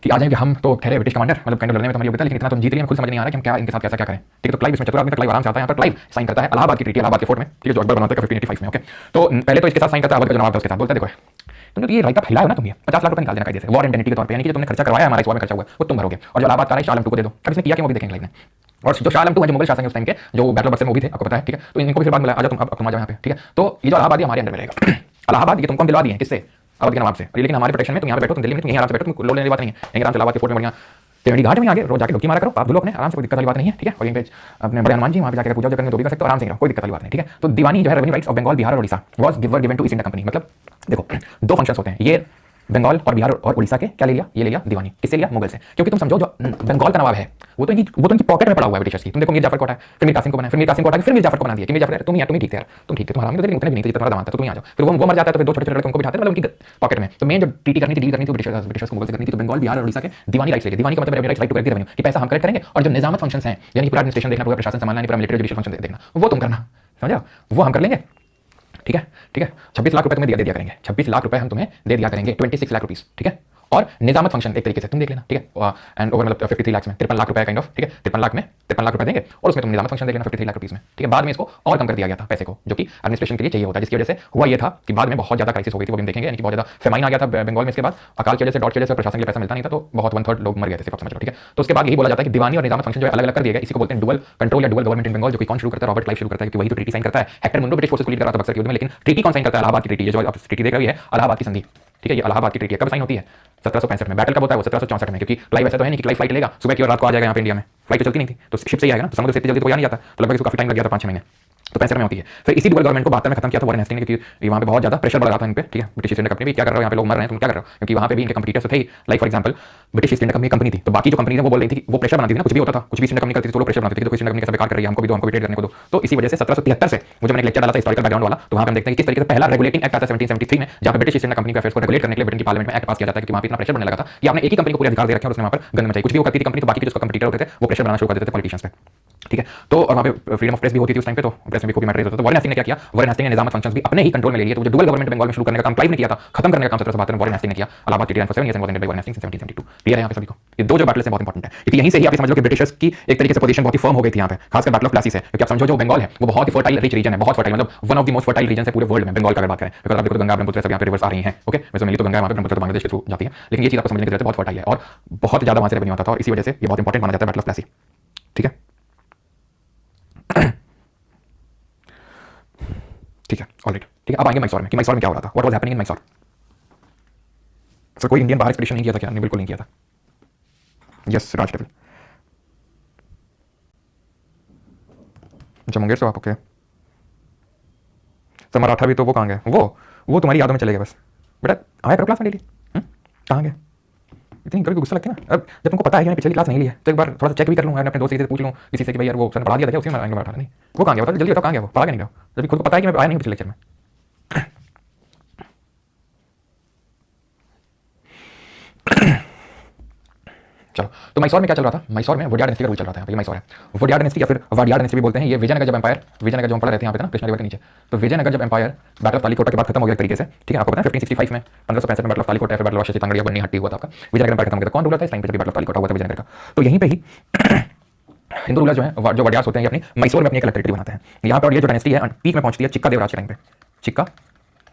कि आ जाएंगे, हम तो ठहरे ब्रिटिश कमांडर, मतलब कैंडल लड़ने में तुम्हारी योग्यता, लेकिन इतना तुम जीत रही है, खुद समझ नहीं आ रहा कि हम क्या इनके साथ कैसा क्या करें, ठीक है। तो क्लाइव इसमें चतुर आदमी था, क्लाइव आराम से आता है यहाँ पर, क्लाइव साइन करता है इलाहाबाद की ट्रीटी, इलाहाबाद के फोर्ट में, ठीक है, जो अकबर बनाते हैं 1585 में, ओके। तो पहले तो इसके साथ साइन करता है अवध का जो नवाब था उसके साथ, बोलता है देखो तुमने तो ये राइट फैलाया हो ना, तुम ये 50 लाख रुपए निकाल देना कायदे से वॉर इंडेंटिटी के तौर पे, यानी कि जो तुमने खर्चा करवाया हमारे स्वामी खर्चा हुआ वो तुम भरोगे, और जो इलाहाबाद का है शाह आलम II को दे दो। अब इसने किया कि वो भी देखेंगे लाइव ने, और जो शाह आलम II है जो मुगल शासक है उस टाइम के, जो बैटल ऑफ बक्सर में वो भी थे, आपको पता है, ठीक है। तो इनको भी फिर बाद में आ जाओ तुम आ जाओ यहाँ पे, ठीक है। तो ये जो इलाहाबाद हमारे अंदर में रहेगा, इलाहाबाद ये तुमको हम दिलवा दिए किससे, अवध के नवाब से, लेकिन हमारे प्रोटेक्शन में तुम यहाँ बैठो, तुम दिल्ली में तुम यहीं आराम से बैठो, तुम लो लेने की बात नहीं है, यहीं आराम से इलाहाबाद के फोर्ट में बढ़िया त्रिवेणी घाट में आगे रोज जाके डुबकी मारा करो, आप धुलो अपने आराम से, कोई दिक्कत वाली बात नहीं है, ठीक है। और यहीं पे अपने बड़े हनुमान जी वहाँ पे जाकर पूजा करने तो भी कर सकते हो, आराम से रहो, कोई दिक्कत वाली बात नहीं, ठीक है। तो दीवानी जो है revenue rights of Bengal Bihar और Orissa was given to East India Company, मतलब देखो 2 फंक्शंस होते हैं, ये बंगाल और बिहार और उड़ीसा के क्या ले लिया, ये ले लिया दीवानी, किससे लिया, मुगल से, क्योंकि तुम समझो जो बंगाल का नवाब है वो तो इनकी पॉकेट में पड़ा हुआ है ब्रिटिशर्स की। तुम देखो मीर जाफर को हटाया, फिर मीर कासिम को बनाया, फिर मीर कासिम को हटा के फिर मीर जाफर को बना दिया कि मीर जाफर तुम ठीक थे यार, तुम ठीक थे, तुम्हारा तो उतने भी नहीं थे, तुम्हारा दामाद था, तुम आ जाओ, फिर वो मर जाता है तो फिर 2 छोटे छोटे लड़के उनको बिठाते हैं, मतलब उनकी पॉकेट में। तो मेन जो ट्रीटी करनी थी, डील करनी थी ब्रिटिशर्स को मुगल से करनी थी, तो बंगाल बिहार और उड़ीसा के दीवानी राइट्स लेके, दीवानी का मतलब राइट टू रेवेन्यू कि पैसा हम कलेक्ट करेंगे, और जो निजामत फंक्शंस हैं यानी पूरा एडमिनिस्ट्रेशन देखना, पूरा प्रशासन संभालना, पूरा मिलिट्री जुडिशियल फंक्शन देखना, वो तुम करना, समझो, वो हम कर लेंगे, ठीक है, ठीक है। 26 लाख रुपए तुम्हें दे दिया करेंगे, 26 लाख रुपए हम तुम्हें दे दिया करेंगे, 26 लाख रुपीस, ठीक है। और निजामत फंक्शन एक तरीके से तुम देख लेना, ठीक है, एंड ओवर मतलब 53 लाख में 53 लाख रुपए काइंड ऑफ, ठीक है, 53 लाख में 53 लाख रुपए देंगे और उसमें तुम निजामत फंक्शन देख लेना 53 लाख रुपीस में, ठीक है। बाद में इसको और कम कर दिया गया था पैसे को, जो कि एडमिनिस्ट्रेशन के लिए चाहिए होता है, जिसकी वजह से हुआ ये था कि बाद में बहुत ज्यादा क्राइसिस हो गई थी, वो भी हम देखेंगे, यानी कि बहुत ज्यादा फेमाइन आ गया था बंगाल में। इसके बाद अकाल की वजह से, डॉट की वजह से प्रशासन के लिए पैसा मिलता नहीं था, तो बहुत 1/3 लोग मर गए थे, सिर्फ समझ लो, ठीक है। तो उसके बाद यही बोला जाता है कि दीवानी और निजामत फंक्शन जो है अलग अलग कर दिए गए, इसी को बोलते हैं डुअल कंट्रोल या डुअल गवर्नमेंट इन बंगाल, जो कि कौन शुरू करता है, रॉबर्ट क्लाइव शुरू करता है, क्योंकि वही तो ट्रीटी साइन करता है। हेक्टर मुंडो ब्रिटिश फोर्सेस को लीड कर रहा था बक्सर के युद्ध में, लेकिन ट्रीटी कौन साइन करता है? इलाहाबाद की ट्रीटी, ये जो आप ट्रीटी देख रही है इलाहाबाद की संधि, ठीक है, ये इलाहाबाद की ट्रीटी कब साइन होती है? 1765 में। बैटल कब होता है? वो 1764 में, क्योंकि क्लाइव ऐसा तो है नहीं कि क्लाइव फ्लाइट लेगा सुबह की और रात को आ जाएगा यहाँ पे इंडिया में, फ्लाइट तो चलती नहीं थी, तो शिप से ही आएगा ना, तो समुद्र से इतनी जल्दी तो आ नहीं जाता, तो लगभग इसको काफी टाइम लग गया था, 5-6 महीने, तो 65 में होती है। फिर इसी डुअल गवर्नमेंट को 72 में खत्म किया था वॉरेन हेस्टिंग्स ने, क्योंकि वहाँ पे बहुत ज्यादा प्रेशर बढ़ रहा था इन पे, ठीक है। ब्रिटिश ईस्ट इंडिया कंपनी भी क्या कर रहे हो, यहाँ पे लोग मर रहे हैं, तुम क्या कर रहे हो, क्योंकि वहाँ पे भी इनके कंपटीटर्स थे, like for example British east India company थी, तो बाकी जो कंपनी है वो बोल रही थी, वो प्रेशर बनाती थी ना, कुछ भी होता था, कुछ भी ईस्ट इंडिया कंपनी करती थी तो लोग प्रेशर बनाती थी, तो ईस्ट इंडिया कंपनी कैसे बेकार कर रही है, हमको भी दो, हमको भी ट्रेड करने को दो। तो इसी वजह से 1773 से, मुझे मैंने एक लेक्चर डाला था हिस्टोरिकल बैकग्राउंड वाला, तो वहाँ पे हम देखते हैं कि किस तरीके से पहला रेगुलेटिंग एक्ट आता है 1773 में, जहाँ पे ब्रिटिश ईस्ट इंडिया कंपनी के अफेयर्स को रेगुलेट करने के लिए ब्रिटेन की पार्लियामेंट में एक्ट पास किया जाता है, क्योंकि वहाँ पे इतना प्रेशर बनने लगा था कि आपने एक ही कंपनी को पूरे अधिकार दे रखे और उसने वहाँ पर गंद मचाई, कुछ भी वो करती थी कंपनी, तो बाकी के जो कंपटीटर होते थे वो प्रेशर बनाना शुरू कर देते थे पॉलिटिशियंस पे, ठीक है। तो और वहाँ पे फ्रीडम ऑफ प्रेस भी होती थी उस टाइम पे, तो प्रेस में भी खूब मैटर होता था। तो वॉरेन हेस्टिंग्स ने क्या किया, वॉरेन हेस्टिंग्स ने निजामत फंक्शंस भी अपने ही कंट्रोल में ले लिए, तो जो डुअल गवर्नमेंट बंगाल में शुरू करने का काम क्लाइव ने किया था, खत्म करने का काम 1772 में वॉरेन हेस्टिंग्स ने किया। Allahabad treaty for 7 years and was ended by Warren Hastings in 1772। Clear है यहाँ पे सभी को? ये दो जो बैटल्स हैं बहुत इंपॉर्टेंट है, क्योंकि यहीं से ही आप समझ लो कि ब्रिटिशर्स की एक तरीके से पोजीशन बहुत ही फर्म हो गई थी यहाँ पे, खासकर बैटल ऑफ प्लासी से, क्योंकि आप समझो जो बंगाल है वो बहुत ही फर्टाइल रिच रीजन है, बहुत फर्टाइल, मतलब one of the most fertile reason है पूरे वर्ल्ड में बंगाल का अगर बात करें, बिकॉज़ आप देखो तो गंगा ब्रह्मपुत्र सब यहाँ पे रिवर्स आ रही हैं, ओके, वैसे मिली तो गंगा वहाँ पे ब्रह्मपुत्र बांग्लादेश के थ्रू जाती है, लेकिन ये चीज आपको समझने की जरूरत है, बहुत फर्टाइल है और बहुत ज्यादा वहाँ से रेवेन्यू आता था, और इसी वजह से ये बहुत इंपॉर्टेंट माना जाता है बैटल ऑफ प्लासी, ठीक है। ठीक है, ऑलराइट, ठीक है। अब आएंगे मैसूर में, कि मैसूर में क्या हो रहा था, what was happening in Mysore. Sir कोई इंडियन बाहर एक्सपेडिशन नहीं किया था क्या? नहीं, बिल्कुल नहीं किया था। यस राज टेबल, अच्छा मुंगेर से आप, ओके। सर मराठा भी तो वो कहाँ गए, वो तुम्हारी यादों में चले गए बस, बेटा आया करो क्लास में डेली, कहाँ गए? इतनी कभी गुस्सा लगती है ना। अब जब तुमको पता है कि मैंने पिछली क्लास नहीं ली है, तो एक बार थोड़ा सा चेक भी कर लूँ, अपने दोस्त से पूछ लूँ किसी से कि भाई यार वो सर ने पढ़ा दिया था क्या, उसी में आएंगे बैठा नहीं, वो कहाँ गया, बताओ जल्दी बताओ, कहाँ गया वो, पढ़ा के नहीं गया, जब खुद को पता है कि मैं आया नहीं पिछले लेक्चर में। चलो, तो मैसूर में क्या चल रहा था? मैसूर में वोडियार डायनेस्टी का रूल चल रहा था। यहाँ पे मैसूर है, वोडियार डायनेस्टी या फिर वाडियार डायनेस्टी भी बोलते हैं। ये विजयनगर जब एम्पायर, विजयनगर जो हम पढ़ रहे थे यहाँ पे ना कृष्णा रिवर के नीचे, तो विजयनगर जब एम्पायर बैटल ऑफ तालीकोटा के बाद खत्म हो गया एक तरीके से, ठीक है, आपको पता है 1565 में 1565 में बैटल ऑफ तालीकोटा, फिर बैटल ऑफ शशि बन्नी हट्टी हुआ था आपका, विजयनगर एम्पायर खत्म हो गया था। कौन रूलर था इस टाइम पे जब बैटल ऑफ तालीकोटा हुआ था विजयनगर का? तो यहीं पे ही हिंदू रूलर जो है, जो वडियार्स होते हैं, अपनी मैसूर में अपनी एक टेरिटरी बनाते हैं यहाँ पे, और ये जो डायनेस्टी है पीक में पहुंचती है चिक्का देवराज के टाइम पे, चिक्का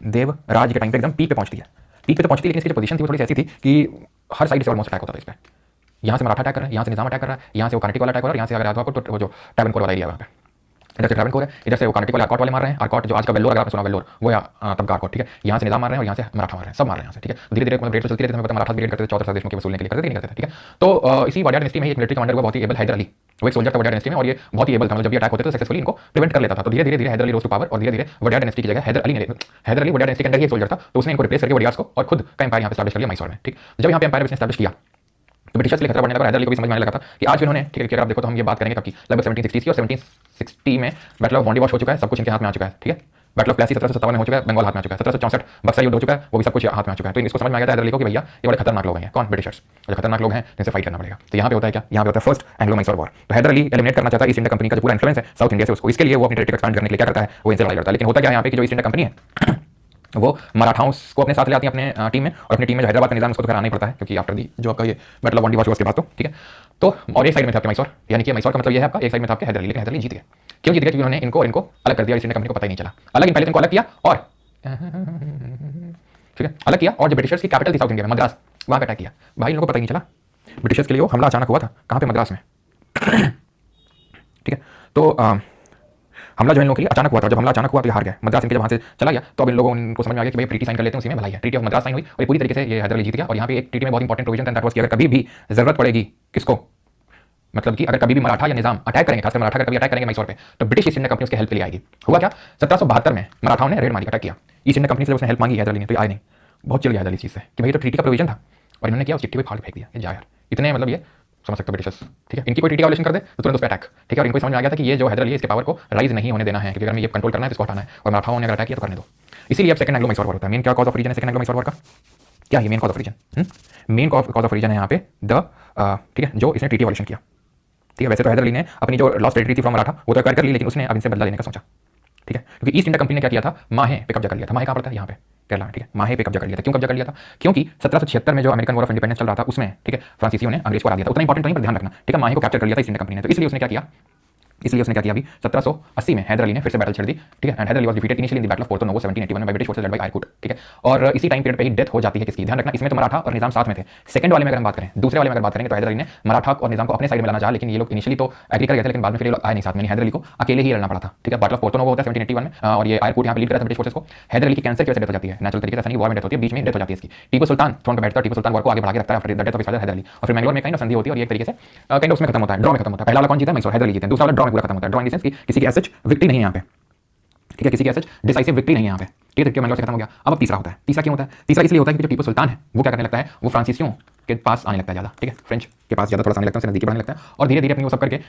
देवराज के टाइम पे एकदम पीक पे पहुंचती है, पीक पे तो पहुंचती है, लेकिन इसकी जो पोजीशन थी वो थोड़ी सी ऐसी थी कि हर साइड से ऑलमोस्ट अटैक होता था इस पर, यहाँ से मराठा अटैक कर रहा है, यहाँ से निजाम अटैक कर रहा है, यहाँ से वो कर्नाटक वाला अटैक हो रहा है, यहाँ से अगर यादव आपको वो जो ट्रैवनकोर वाला एरिया है वहाँ पे, इधर से ट्रैवनकोर है, इधर से वो कर्नाटक वाले आरकॉट वाले मार रहे हैं, आरकॉट जो आज का वेल्लोर, अगर आपने सुना वेल्लोर, वो तब का आरकॉट, ठीक है, यहाँ से निजाम मार रहे हैं और यहाँ से मराठा मार रहे हैं, सब मार रहे हैं यहाँ से, ठीक है। धीरे धीरे मतलब रेट तो चलती रहती है, हमें पता मराठा ब्रिगेड करते थे, 14 देशों के वसूलने के लिए करते नहीं करते थे, ठीक है। तो इसी वाडियार डायनेस्टी में एक मिलिट्री कमांडर हुआ बहुत ही एबल, हैदर अली, वो एक सोल्जर था वाडियार डायनेस्टी में, और ये बहुत ही एबल था, मतलब जब भी अटैक होते थे सक्सेसफुली इनको प्रिवेंट कर लेता था। तो धीरे धीरे हैदर अली रोज टू पावर, और धीरे धीरे वाडियार डायनेस्टी की जगह हैदर अली वाडियार डायनेस्टी के अंदर ही एक सोल्जर था, तो उसने इनको रिप्लेस करके वाडियार्स को और खुद का एम्पायर यहाँ पे स्टैब्लिश कर लिया मैसूर में, ठीक। जब यहाँ पे एम्पायर उसने स्टैब्लिश किया तो ब्रिटिशर्स के लिए खतरा बढ़ने लगा, हैदर अली को भी समझ में आने लगा था कि आज इन्होंने, ठीक है, अगर आप देखो तो हम ये बात करेंगे कब की, लगभग 1760 की, और 1760 में बैटल ऑफ वांडीवाश हो चुका है, सब कुछ इनके हाथ में आ चुका है, ठीक है। बैटल ऑफ प्लासी 1757 में हो चुका है, बंगाल हाथ में आ चुका है, 1764 बक्सर युद्ध हो चुका है, वो भी सब कुछ हाथ में आ चुका है। तो इसको समझ में आ गया था हैदर अली को कि भैया ये बड़े खतरनाक लोग हैं, कौन? ब्रिटिशर्स, जो खतरनाक लोग हैं जिनसे फाइट करना पड़ेगा। तो यहाँ पे होता है क्या, यहाँ पे होता है फर्स्ट एंग्लो मैसूर वॉर। तो हैदर अली एलिमिनेट करना चाहता है ईस्ट इंडिया कंपनी का जो पूरा इन्फ्लुएंस है साउथ इंडिया से उसको, इसके लिए वो अपनी टेरिटरी एक्सपांड करने के लिए क्या करता है, वो इनसे लड़ाई लड़ता है। लेकिन होता क्या है यहाँ पे कि जो ईस्ट इंडिया कंपनी है वो मराठाओं को अपने साथ ले आती है अपने टीम में, और अपनी टीम में जो हैदराबाद का निजाम उसको तो कराना ही पड़ता है, क्योंकि आफ्टर दी जो आपका ये बैटल ऑफ वांडीवाश हुआ उसके बाद, तो ठीक है। तो और एक साइड में था आपके मैसूर, यानी कि मैसूर का मतलब ये है आपका, एक साइड में था आपके हैदर अली, लेकिन हैदर अली जीत गए। क्यों जीत गए? क्योंकि उन्होंने इनको अलग कर दिया, ईस्ट इंडिया कंपनी को पता ही नहीं चला, अलग पहले इनको अलग किया, और ठीक है अलग किया, और जो ब्रिटिशर्स की कैपिटल थी साउथ इंडिया में मद्रास, वहाँ पे अटैक किया। भाई इनको पता ही नहीं चला, ब्रिटिशर्स के लिए वो हमला अचानक हुआ था, कहाँ पे? मद्रास में, ठीक है। तो हमला जो इन लोगों के लिए अचानक हुआ था, जब हमला अचानक हुआ तो ये हार गए, मद्रास इनके जब वहाँ से चला गया, तो अब इन लोगों को समझ में आ गया कि भाई ट्रीटी साइन कर लेते हैं, उसी में भलाई है, ट्रीटी ऑफ मद्रास साइन हुई, और पूरी तरीके से ये हैदर अली जीत गया। और यहाँ पे एक ट्रीटी में बहुत इंपॉर्टेंट प्रोविजन था, दैट वाज कि अगर कभी भी जरूरत पड़ेगी किसको, मतलब कि अगर कभी भी मराठा या निजाम अटैक करेंगे, खासकर मराठा अगर कभी अटैक करेंगे मैसूर पे, तो ब्रिटिश ईस्ट इंडिया कंपनी उसके हेल्प के लिए आएगी। हुआ क्या, 1772 में मराठाओं ने रेड मारी, अटैक किया, ईस्ट इंडिया कंपनी से उसने हेल्प मांगी, हैदर अली ने, तो आए नहीं, बहुत चिल गया हैदर अली चीज़ से कि भाई तो ट्रीटी का प्रोविजन था, और इन्होंने किया उस चिट्ठी पे फाड़ फेंक दिया, जा यार, इतने मतलब ये समझ सकते हो ब्रिटिशर्स, ठीक है। इनकी कोई ट्रीटी वायलेशन कर दे तो तुरंत उस पर अटैक, ठीक है। और इनको समझ में आ गया था कि ये जो हैदर अली है इसके पावर को राइज नहीं होने देना है, क्योंकि अगर ये कंट्रोल करना है तो इसको हटाना है, और मराठाओं ने अगर अटैक किया तो करने दो। इसीलिए अब सेकंड एंग्लो मैसूर वॉर होता है। मेन क्या कॉज ऑफ रीजन है सेकंड एंग्लो मैसूर वॉर का? क्या है main cause of reason? Main cause of reason है यहाँ पे द, ठीक है, जो इसने ट्रीटी वायलेशन किया, ठीक है। वैसे तो हैदर अली ने अपनी जो लॉस्ट टेरिटरी थी फ्रॉम मराठा वो तो कर ली, लेकिन उसने अब इनसे बदला लेने का सोचा, ठीक है, क्योंकि ईस्ट इंडिया कंपनी ने क्या किया था, माहे पे कब्जा कर लिया था। माहे कहाँ पड़ता है? यहाँ पे केरला, ठीक है, माहे पे कब्जा कर लिया था। क्यों कब्जा कर लिया था? क्योंकि 1776 में जो अमेरिकन वॉर ऑफ इंडिपेंडेंस चल रहा था उसमें, ठीक है, फ्रांसीसियों ने अंग्रेज को हरा दिया था। उतना इंपॉर्टेंट नहीं पर ध्यान रखना, ठीक है, माहे को कैप्चर कर लिया था ईस्ट इंडिया कंपनी ने। तो इसलिए उसने क्या किया, अभी 1780 में हैदर अली ने फिर से बैटल छेड़ दी, ठीक है, and Hyder Ali was defeated initially in the battle of Porto Novo 1781 में by British forces led by Eyre Coote, ठीक है, और इसी टाइम पीरियड पे ही डेथ हो जाती है किसकी, ध्यान रखना, इसमें तो मराठा और निजाम साथ में थे। सेकंड वाले में अगर हम बात करें, दूसरे वाले में अगर बात करेंगे तो हैदर अली ने मराठा और निजाम को अपने साइड में लाना चाहा, लेकिन ये लोग इनिशियली तो एग्री कर गए थे, लेकिन बाद में फिर ये लोग आए नहीं साथ में, हैदर अली को अकेले ही लड़ना पड़ा था, ठीक है। बैटल ऑफ पोर्तो नोवो होता है 1781 में, और ये आयरकुट यहाँ पे लीड कर रहा था ब्रिटिश फोर्सेस को। हैदर अली की कैंसर की वजह से डेथ हो जाती है, नेचुरल तरीके से, नहीं वॉर में डेथ होती है, बीच में डेथ हो जाती है इसकी। टीपू सुल्तान थ्रोन पे बैठता है, टीपू सुल्तान वॉर को आगे बढ़ा के रखता है after the death of his father Hyder Ali, और फिर मैंगलोर में कहीं संधि होती है और ये एक तरीके से काइंड ऑफ उसमें खत्म होता है, ड्रॉ में खत्म होता है। पहला वाला कौन जीता? मैसूर, हैदर अली जीते हैं। दूसरा वाला ड्रॉ में पूरा खत्म होता है, ड्रॉ इन द सेंस कि किसी की एज विक्ट्री नहीं है यहाँ पे, ठीक है, किसी की ऐसा डिसाइसिव विक्ट्री नहीं है यहाँ पे, ठीक है, तो मैंगलोर से खत्म हो गया। अब तीसरा होता है, तीसरा क्यों होता है? तीसरा इसलिए होता है कि जो टीपू सुल्तान है वो क्या करने लगता है, वो फ्रांसीसियों के पास आने लगता है ज़्यादा, ठीक है, फ्रेंच के पास ज़्यादा थोड़ा सा आने लगता है, उससे नजदीक बढ़ने लगता है, और धीरे धीरे अपनी वो सब करके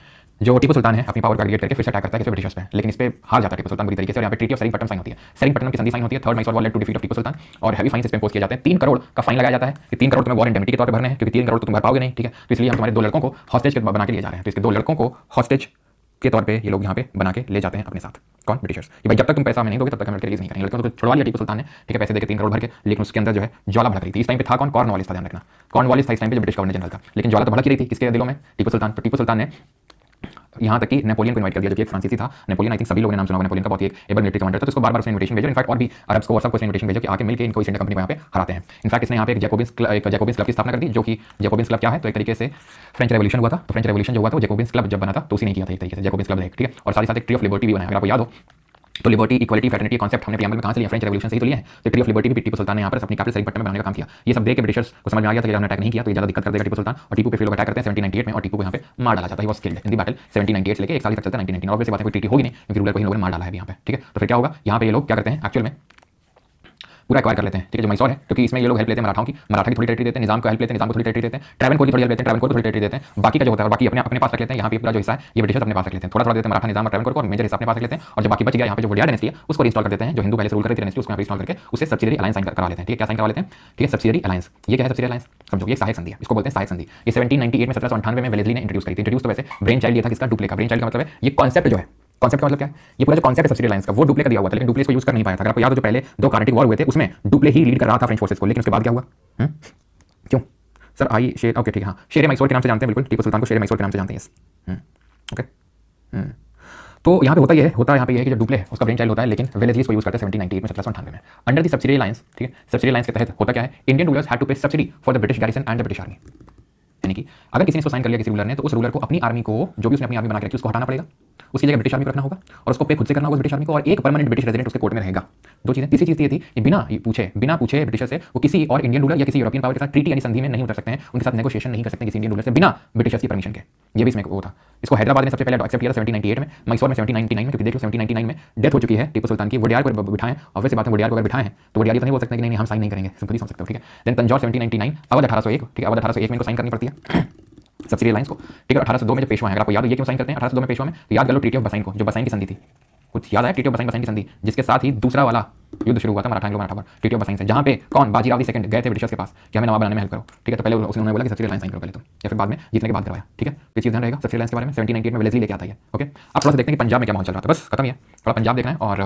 जो टीपू सुल्तान है अपनी पावर का क्रिएट करके फिर से अटैक करता है ब्रिटिशर्स पे, लेकिन इस पे हार जाता है टीपू सुल्तान बुरी तरीके से, और यहाँ पे ट्रीटी ऑफ सेरिंगपट्टनम साइन होती है, सेरिंगपट्टनम की संधि साइन होती है, third Mysore war led to defeat of Tipu Sultan, और हैवी फाइन्स इस पे इंपोज किए जाते हैं। 3 करोड़ का फाइन लगाया जाता है कि 3 करोड़ तुम्हें वॉर इंडेमिनिटी के तौर पे भरने हैं, क्योंकि 3 करोड़ तो तुम भर पाओगे नहीं, ठीक है, तो इसलिए हम तुम्हारे 2 लड़कों को हॉस्टेज बना के ले जा रहे हैं। तो इसके 2 लड़कों को हॉस्टेज के तौर पे ये लोग यहाँ पे बना के ले जाते हैं अपने साथ। कौन? ब्रिटिशर्स, कि भाई जब तक तुम पैसा हमें नहीं दोगे तब तक हम लड़के रिलीज नहीं करेंगे। लड़कों को तो छुड़वा लिया टीपू सुल्तान ने, ठीक है, पैसे देके 3 करोड़ भर के, लेकिन उसके अंदर जो है ज्वाला भड़क रही थी। इस टाइम पे था कौन? कॉर्नवालिस था, ध्यान रखना, कॉर्नवालिस था इस टाइम पे जो ब्रिटिश गवर्नर जनरल था, लेकिन ज्वाला तो भड़क ही रही थी किसके दिलों में? टीपू सुल्तान। तो टीपू सुल्तान ने यहाँ तक कि नेपोलियन को इनवाइट कर दिया, जो कि एक फ्रांसीसी था। नेपोलियन आई थिंक सभी लोगों ने नाम सुना होगा, नेपोलियन का बहुत ही एक एबल मिलिट्री कमांडर था, तो उसको बार-बार उसने इनविटेशन भेजा, इनफैक्ट और भी अरब्स को और सबको इनविटेशन भेजा कि आके मिलके इनको ईस्ट इंडिया कंपनी को यहाँ पे हराते हैं। इनफैक्ट इसने यहाँ पे एक जैकोबिन्स क्लब की स्थापना कर दी, जो कि जैकोबिन्स क्लब क्या है, तो एक तरीके से फ्रेंच रेवोल्यूशन हुआ था, तो फ्रेंच रेवोल्यूशन जो हुआ था वो जैकोबिन्स क्लब जब बना था तो उसी ने किया था एक तरीके से, जैकोबिन्स क्लब, ठीक है, और साथ ही साथ एक ट्री ऑफ लिबर्टी भी बनाया, अगर आपको याद हो तो लिबर्टी, इक्वालिटी, फ्रेटर्निटी कॉन्सेप्ट हमने प्रीएम्बल में कहां से लिया? फ्रेंच रेवोल्यूशन से ही तो लिया है। तो ट्री ऑफ लिबर्टी भी टीपू सुल्तान ने यहाँ पर अपनी कैपिटल सेरिंगपट्टनम में बनाने का काम किया। ये सब देख के ब्रिटिशर्स को समझ में आ गया था कि हमने अटैक नहीं किया तो ये ज्यादा दिक्कत कर देगा टीपू सुल्तान, और टीपू पे फिर लोग अटैक करते हैं 1798 में, और टीपू को यहाँ पे मार डाला जाता है। वो स्किल्ड इन द बैटल 1798 से लेके 1 साल तक चलता है 1919, ऑब्वियसली बात है कोई ट्रीटी होगी नहीं क्योंकि रूलर को ही लोगों ने मार डाला है यहाँ पे, ठीक है। तो फिर क्या होगा, यहाँ पे ये लोग क्या करते हैं एक्चुअल में पूरा एक्वायर कर लेते हैं, ठीक है, जो मैसूर है, क्योंकि इसमें ये लोग हेल्प लेते हैं मराठाओं की, मराठा की थोड़ी टेरिटरी देते हैं, निजाम को हेल्प लेते हैं, निजाम को थोड़ी टेरिटरी देते हैं, ट्रैवनकोर की थोड़ी हेल्प लेते हैं, ट्रैवनकोर को थोड़ी टेरिटरी देते हैं, बाकी का जो होता है बाकी अपने अपने पास रख लेते हैं। यहाँ पे पूरा जो हिस्सा है ये ब्रिटिशर्स अपने पास रख लेते हैं, थोड़ा थोड़ा देते हैं मराठा, निजाम और ट्रैवनकोर को, और मेजर हिस्सा अपने पास रख लेते हैं, और जो बाकी बच गया यहाँ पे जो वोडिया डायनेस्टी है उसको इंस्टॉल कर देते हैं, जो हिंदू पहले से रूल कर रही थी डायनेस्टी उसको यहाँ पे इंस्टॉल करके उससे सब्सिडियरी अलायंस साइन करा लेते हैं, ठीक है, क्या साइन करा लेते हैं, ठीक है, सब्सिडियरी अलायंस। ये क्या है सब्सिडियरी अलायंस? समझो, ये सहायक संधि है, इसको बोलते हैं सहायक संधि। ये 1798 में 1798 में वेलेस्ली ने इंट्रोड्यूस करी थी। इंट्रोड्यूस तो वैसे ब्रेन चाइल्ड लिया था किसका? डुप्ले का। ब्रेन चाइल्ड का मतलब है ये कॉन्सेप्ट जो है, कॉन्सेप्ट का मतलब क्या है? ये पूरा जो कॉन्सेप्ट है सब्सिडी अलायंस का वो डुप्ले का दिया हुआ था, लेकिन डुप्ले इसको यूज कर नहीं पाया था। अगर आपको याद हो जो पहले 2 कार्नेटिक वॉर हुए थे उसमें डुप्ले ही लीड कर रहा था फ्रेंच फोर्सेस को, लेकिन उसके बाद क्या हुआ? क्यों सर? आई शेर, ओके ठीक है, हाँ, शेर मैसूर के नाम से जानते हैं, बिल्कुल टीपू सुल्तान को शेर मैसूर के नाम से जानते हैं, ओके। तो यहाँ पे होता यहाँ पे ये है कि जो डुप्ले है उसका ब्रेन चाइल्ड होता है, लेकिन वेलेस्ली इसको यूज करते हैं 1798 में 1798 में अंडर द सब्सिडी अलायंस, ठीक है। सब्सिडी अलायंस के तहत होता क्या है, इंडियन रूलर्स हैड टू पे subsidy for the British garrison and the British army, यानी कि अगर किसी ने इसको साइन कर लिया किसी रूलर ने, तो उस रूलर को अपनी आर्मी को जो भी उसने अपनी आर्मी बना के रखी उसको हटाना पड़ेगा, उसकी जगह ब्रिटिश आर्मी को रखना होगा, और उसको पे खुद से करना होगा ब्रिटिश आर्मी को, और एक परमानेंट ब्रिटिश रेजिडेंट उसके कोर्ट में रहेगा। 2 चीजें। तीसरी चीज ये थी कि बिना पूछे ब्रिटिशर से वो किसी और इंडियन रूलर या किसी यूरोपियन पावर के साथ ट्रीटी यानी संधि में नहीं उतर सकते हैं, उनके साथ नेगोशिएशन नहीं कर सकते किसी इंडियन रूलर से बिना ब्रिटिशर्स की परमिशन के। ये भी इसमें वो था। इसको हैदराबाद ने सबसे पहले एक्सेप्ट किया था 1798 में, मैसूर में 1799 में, क्योंकि देख लो 1799 में डेथ हो चुकी है टीपू सुल्तान की, वोडियार को बिठाएं, ऑब्वियसली बात है वोडियार को अगर बिठाएं तो वोडियार तो नहीं बोल सकते कि नहीं हम साइन नहीं करेंगे, सिंपली समझ सकते हो, ठीक है। देन तंजौर 1799, अवध 1801, ठीक है, अवध 1801 में इनको साइन करनी पड़ती है सब्सिडी अलायंस को, ठीक है। 1802 में जब पेशवा है, अगर आपको याद हो ये क्यों साइन करते हैं 1802 में पेशवा में, तो याद कर लो ट्रीटी ऑफ बसाइन को, जो बसाइन की संधि थी, कुछ याद है? ट्रीटी ऑफ बसाइन की संधि, जिसके साथ ही दूसरा वाला युद्ध शुरू हुआ था मराठा पर, ट्रीटी ऑफ बसाइन से, जहां पे कौन? बाजीराव दी सेकंड गए थे ब्रिटिशर्स के पास कि हमें नवाब बनाने में हेल्प करो, ठीक है। तो पहले उसने बोला कि सब्सिडी अलायंस साइन करो पहले तुम, या फिर बाद में जीतने के बाद करवाया, ठीक है। ये चीज ध्यान रहेगा सब्सिडी अलायंस के बारे में। 1798 में वेलेस्ली लेके आता है, ओके। अब थोड़ा सा देखते हैं कि पंजाब में क्या माहौल चल रहा था, बस खत्म ही है, थोड़ा पंजाब देखना है। और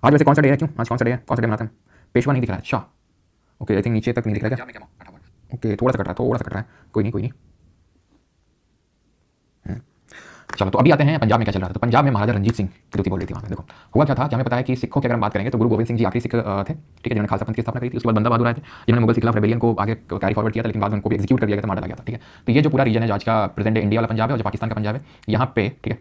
आज वैसे कौन सा डे है, क्यों आज कौन सा डे है, कौन सा डे मनाते हैं? पेशवा नहीं दिख रहा है, अच्छा ओके, आई थिंक नीचे तक नहीं दिख रहा है, ओके, थोड़ा सा कट रहा है, कोई नहीं। चलो तो अभी आते हैं पंजाब में क्या चल रहा था। तो पंजाब में महाराजा रंजीत सिंह की दुती बोल रही थी वहाँ पे। देखो हुआ क्या था कि हमें पता है कि सिखों की अगर हम बात करेंगे तो गुरु गोविंद सिंह जी आखिरी सिख थे, ठीक है, जिन्होंने खालसा पंथ की स्थापना करी थी। उसके बाद बंदा बहादुर आए थे जिन्होंने मुगल के खिलाफ रेबेलियन को आगे कैरी फॉरवर्ड किया था, लेकिन बाद में उनको भी एग्जीक्यूट कर दिया गया था, मार डाला गया था, ठीक है। तो ये जो पूरा रीजन है जो आज का प्रेजेंट डे इंडिया वाला पंजाब है और जो पाकिस्तान का पंजाब है, यहाँ पे, ठीक है,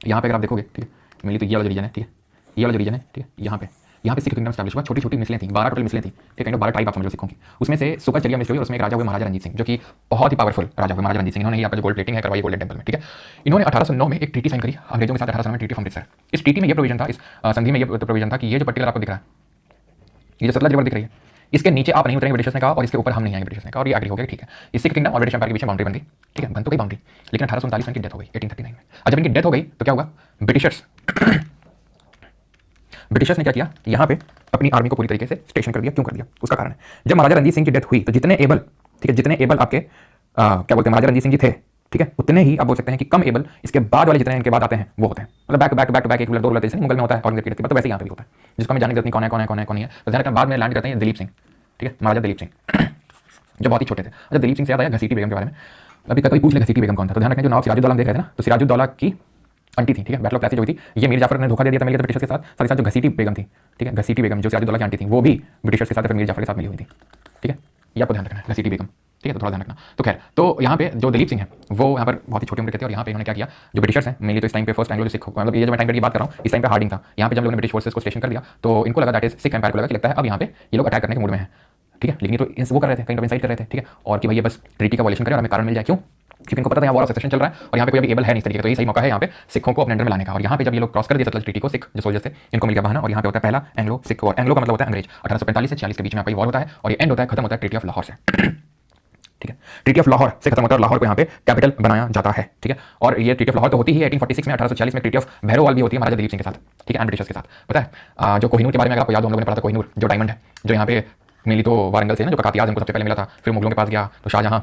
यहाँ पे अगर आप देखोगे, ठीक है, मेनली तो ये वाला रीजन है, ठीक है, ये वाला रीजन है, ठीक है। यहाँ पे सिख किंगडम स्टैब्लिश हुआ, छोटी छोटी मिसलें थी, 12 टोटल मिसलें थी, ठीक है, 12 टाइप आप समझ लो सिखों की। उसमें से सुपर चलिया मिसल हुई और उसमें एक राजा हुए महाराजा रंजीत सिंह, जो कि बहुत ही पावरफुल राजा हुए महाराजा रंजीत सिंह। इन्होंने ही आपका जो गोल्ड प्लेटिंग है करवाई गोल्डन टेंपल में, ठीक है। इन्होंने 1809 में एक ट्रीटी साइन करी अंग्रेजों के साथ, 1809 में ट्रीटी ऑफ अमृतसर। इस ट्रीटी में ये प्रोविजन था, इस संधि में ये प्रोविजन था कि ये जो पर्टिकुलर आपको दिख रहा है, ये जो सतलज रिवर दिख रही है, इसके नीचे आप नहीं उतरेंगे ब्रिटिशर्स ने कहा, और इसके ऊपर हम नहीं आएंगे ब्रिटिशर्स ने कहा, और ये एग्री हो गया, ठीक है। इस सिख किंगडम और ब्रिटिश एम्पायर के बीच बाउंड्री बन गई, ठीक है, बन तो गई बाउंड्री, लेकिन 1839 में इनकी डेथ हो गई 1839 में। और जब इनकी डेथ हो गई तो क्या हुआ, ब्रिटिशर्स ने क्या किया, यहाँ पे अपनी आर्मी को पूरी तरीके से स्टेशन कर दिया। क्यों कर दिया? उसका कारण है, जब महाराजा रंजीत सिंह की डेथ हुई तो जितने एबल, ठीक है, जितने एबल आपके क्या बोलते हैं महाराजा रंजीत सिंह जी थे, ठीक है, उतने ही आप बोल सकते हैं कि कम एबल इसके बाद वाले जितने इनके बाद आते हैं वो होते हैं, मतलब बैक बैक बैक बैक एक दो जैसे मुगल में होता है और के बाद, तो वैसे यहाँ पे भी होता है, जिसको हमें जानने की जरूरत नहीं कौन है कौन है कौन है कौन है। तो ध्यान रखना, बाद में लैंड करते हैं दिलीप सिंह, ठीक है, महाराजा दिलीप सिंह जो बहुत ही छोटे थे। अच्छा, दिलीप सिंह से याद आया घसीटी बेगम के बारे में। अभी कभी पूछ ले घसीटी बेगम कौन था, तो ध्यान रखना जो नवाब सिराजुद्दौला देख रहे थे ना, तो सिराजुद्दौला की आंटी थी, ठीक है, बैटल ऑफ प्लासी जो हुई थी, ये मीर जाफर ने धोखा दे दिया था मिलकर ब्रिटिशर्स के साथ, साथ ही साथ जो घसीटी बेगम थी, ठीक है, घसीटी बेगम जो सिराजुद्दौला की आंटी थी वो भी ब्रिटिशर्स के साथ फिर मीर जाफर के साथ मिली हुई थी, ठीक है, ये आपको ध्यान रखना है, घसीटी बेगम, ठीक है, तो थोड़ा ध्यान रखना। तो खैर, तो यहाँ पे जो दिलीप सिंह है वो यहाँ पर बहुत ही छोटी उम्र के थे और यहाँ पे इन्होंने क्या किया, जो ब्रिटिशर्स हैं मेनली तो इस टाइम पे फर्स्ट एंग्लो सिख, मतलब ये जो मैं टाइम की बात कर रहा हूँ इस टाइम पे हार्डिंग था, यहाँ पे जब लोगों ने ब्रिटिश फोर्सेस को स्टेशन कर दिया तो इनको लगा दैट इज सिख एम्पायर को लगा कि लगता है अब यहाँ पे ये लोग अटैक करने के मूड में है, ठीक है, लेकिन तो वो कर रहे थे, कहीं पर इंसाइट कर रहे थे, ठीक है, और कि भाई ये बस ट्रीटी का वायलेशन करें और हमें कारण मिल जाए, क्यों, क्योंकि इनको पता था यहाँ वॉर ऑफ सेसेशन चल रहा है और यहाँ पे कोई अभी एबल है नहीं इस तरीके का, तो ये सही मौका है यहाँ पे सिखों को अपने अंडर में लाने का। और यहाँ पे जब ये लोग क्रॉस कर दिए सतलज ट्रीटी को, सिख जो सोल्जर्स थे इनको मिल गया बहाना, और यहाँ पे होता है पहला एंग्लो सिख वॉर। एंग्लो का मतलब होता है अंग्रेज, 1845 से 46 के बीच में आपका ये वॉर होता है और ये एंड होता है, खत्म होता है ट्रीटी ऑफ लाहौर से, ठीक है, ट्रीटी ऑफ लाहौर से खत्म होता है और लाहौर को यहाँ पे कैपिटल बनाया जाता है, ठीक है। और ये ट्रीटी ऑफ लाहौर तो होती है 1846 में, 1846 में ट्रीटी ऑफ भैरोवाल भी होती है महाराजा दिलीप सिंह के साथ, ठीक है, एंड ब्रिटिशर्स के साथ। पता है जो कोहिनूर के बारे में अगर आपको याद हो, हम लोगों ने पढ़ा था कोहिनूर जो डायमंड है, जो यहाँ पे मिली तो वारंगल से ना, जो ककातियाज हमको सबसे पहले मिला था, फिर मुगलों के पास गया तो शाहजहां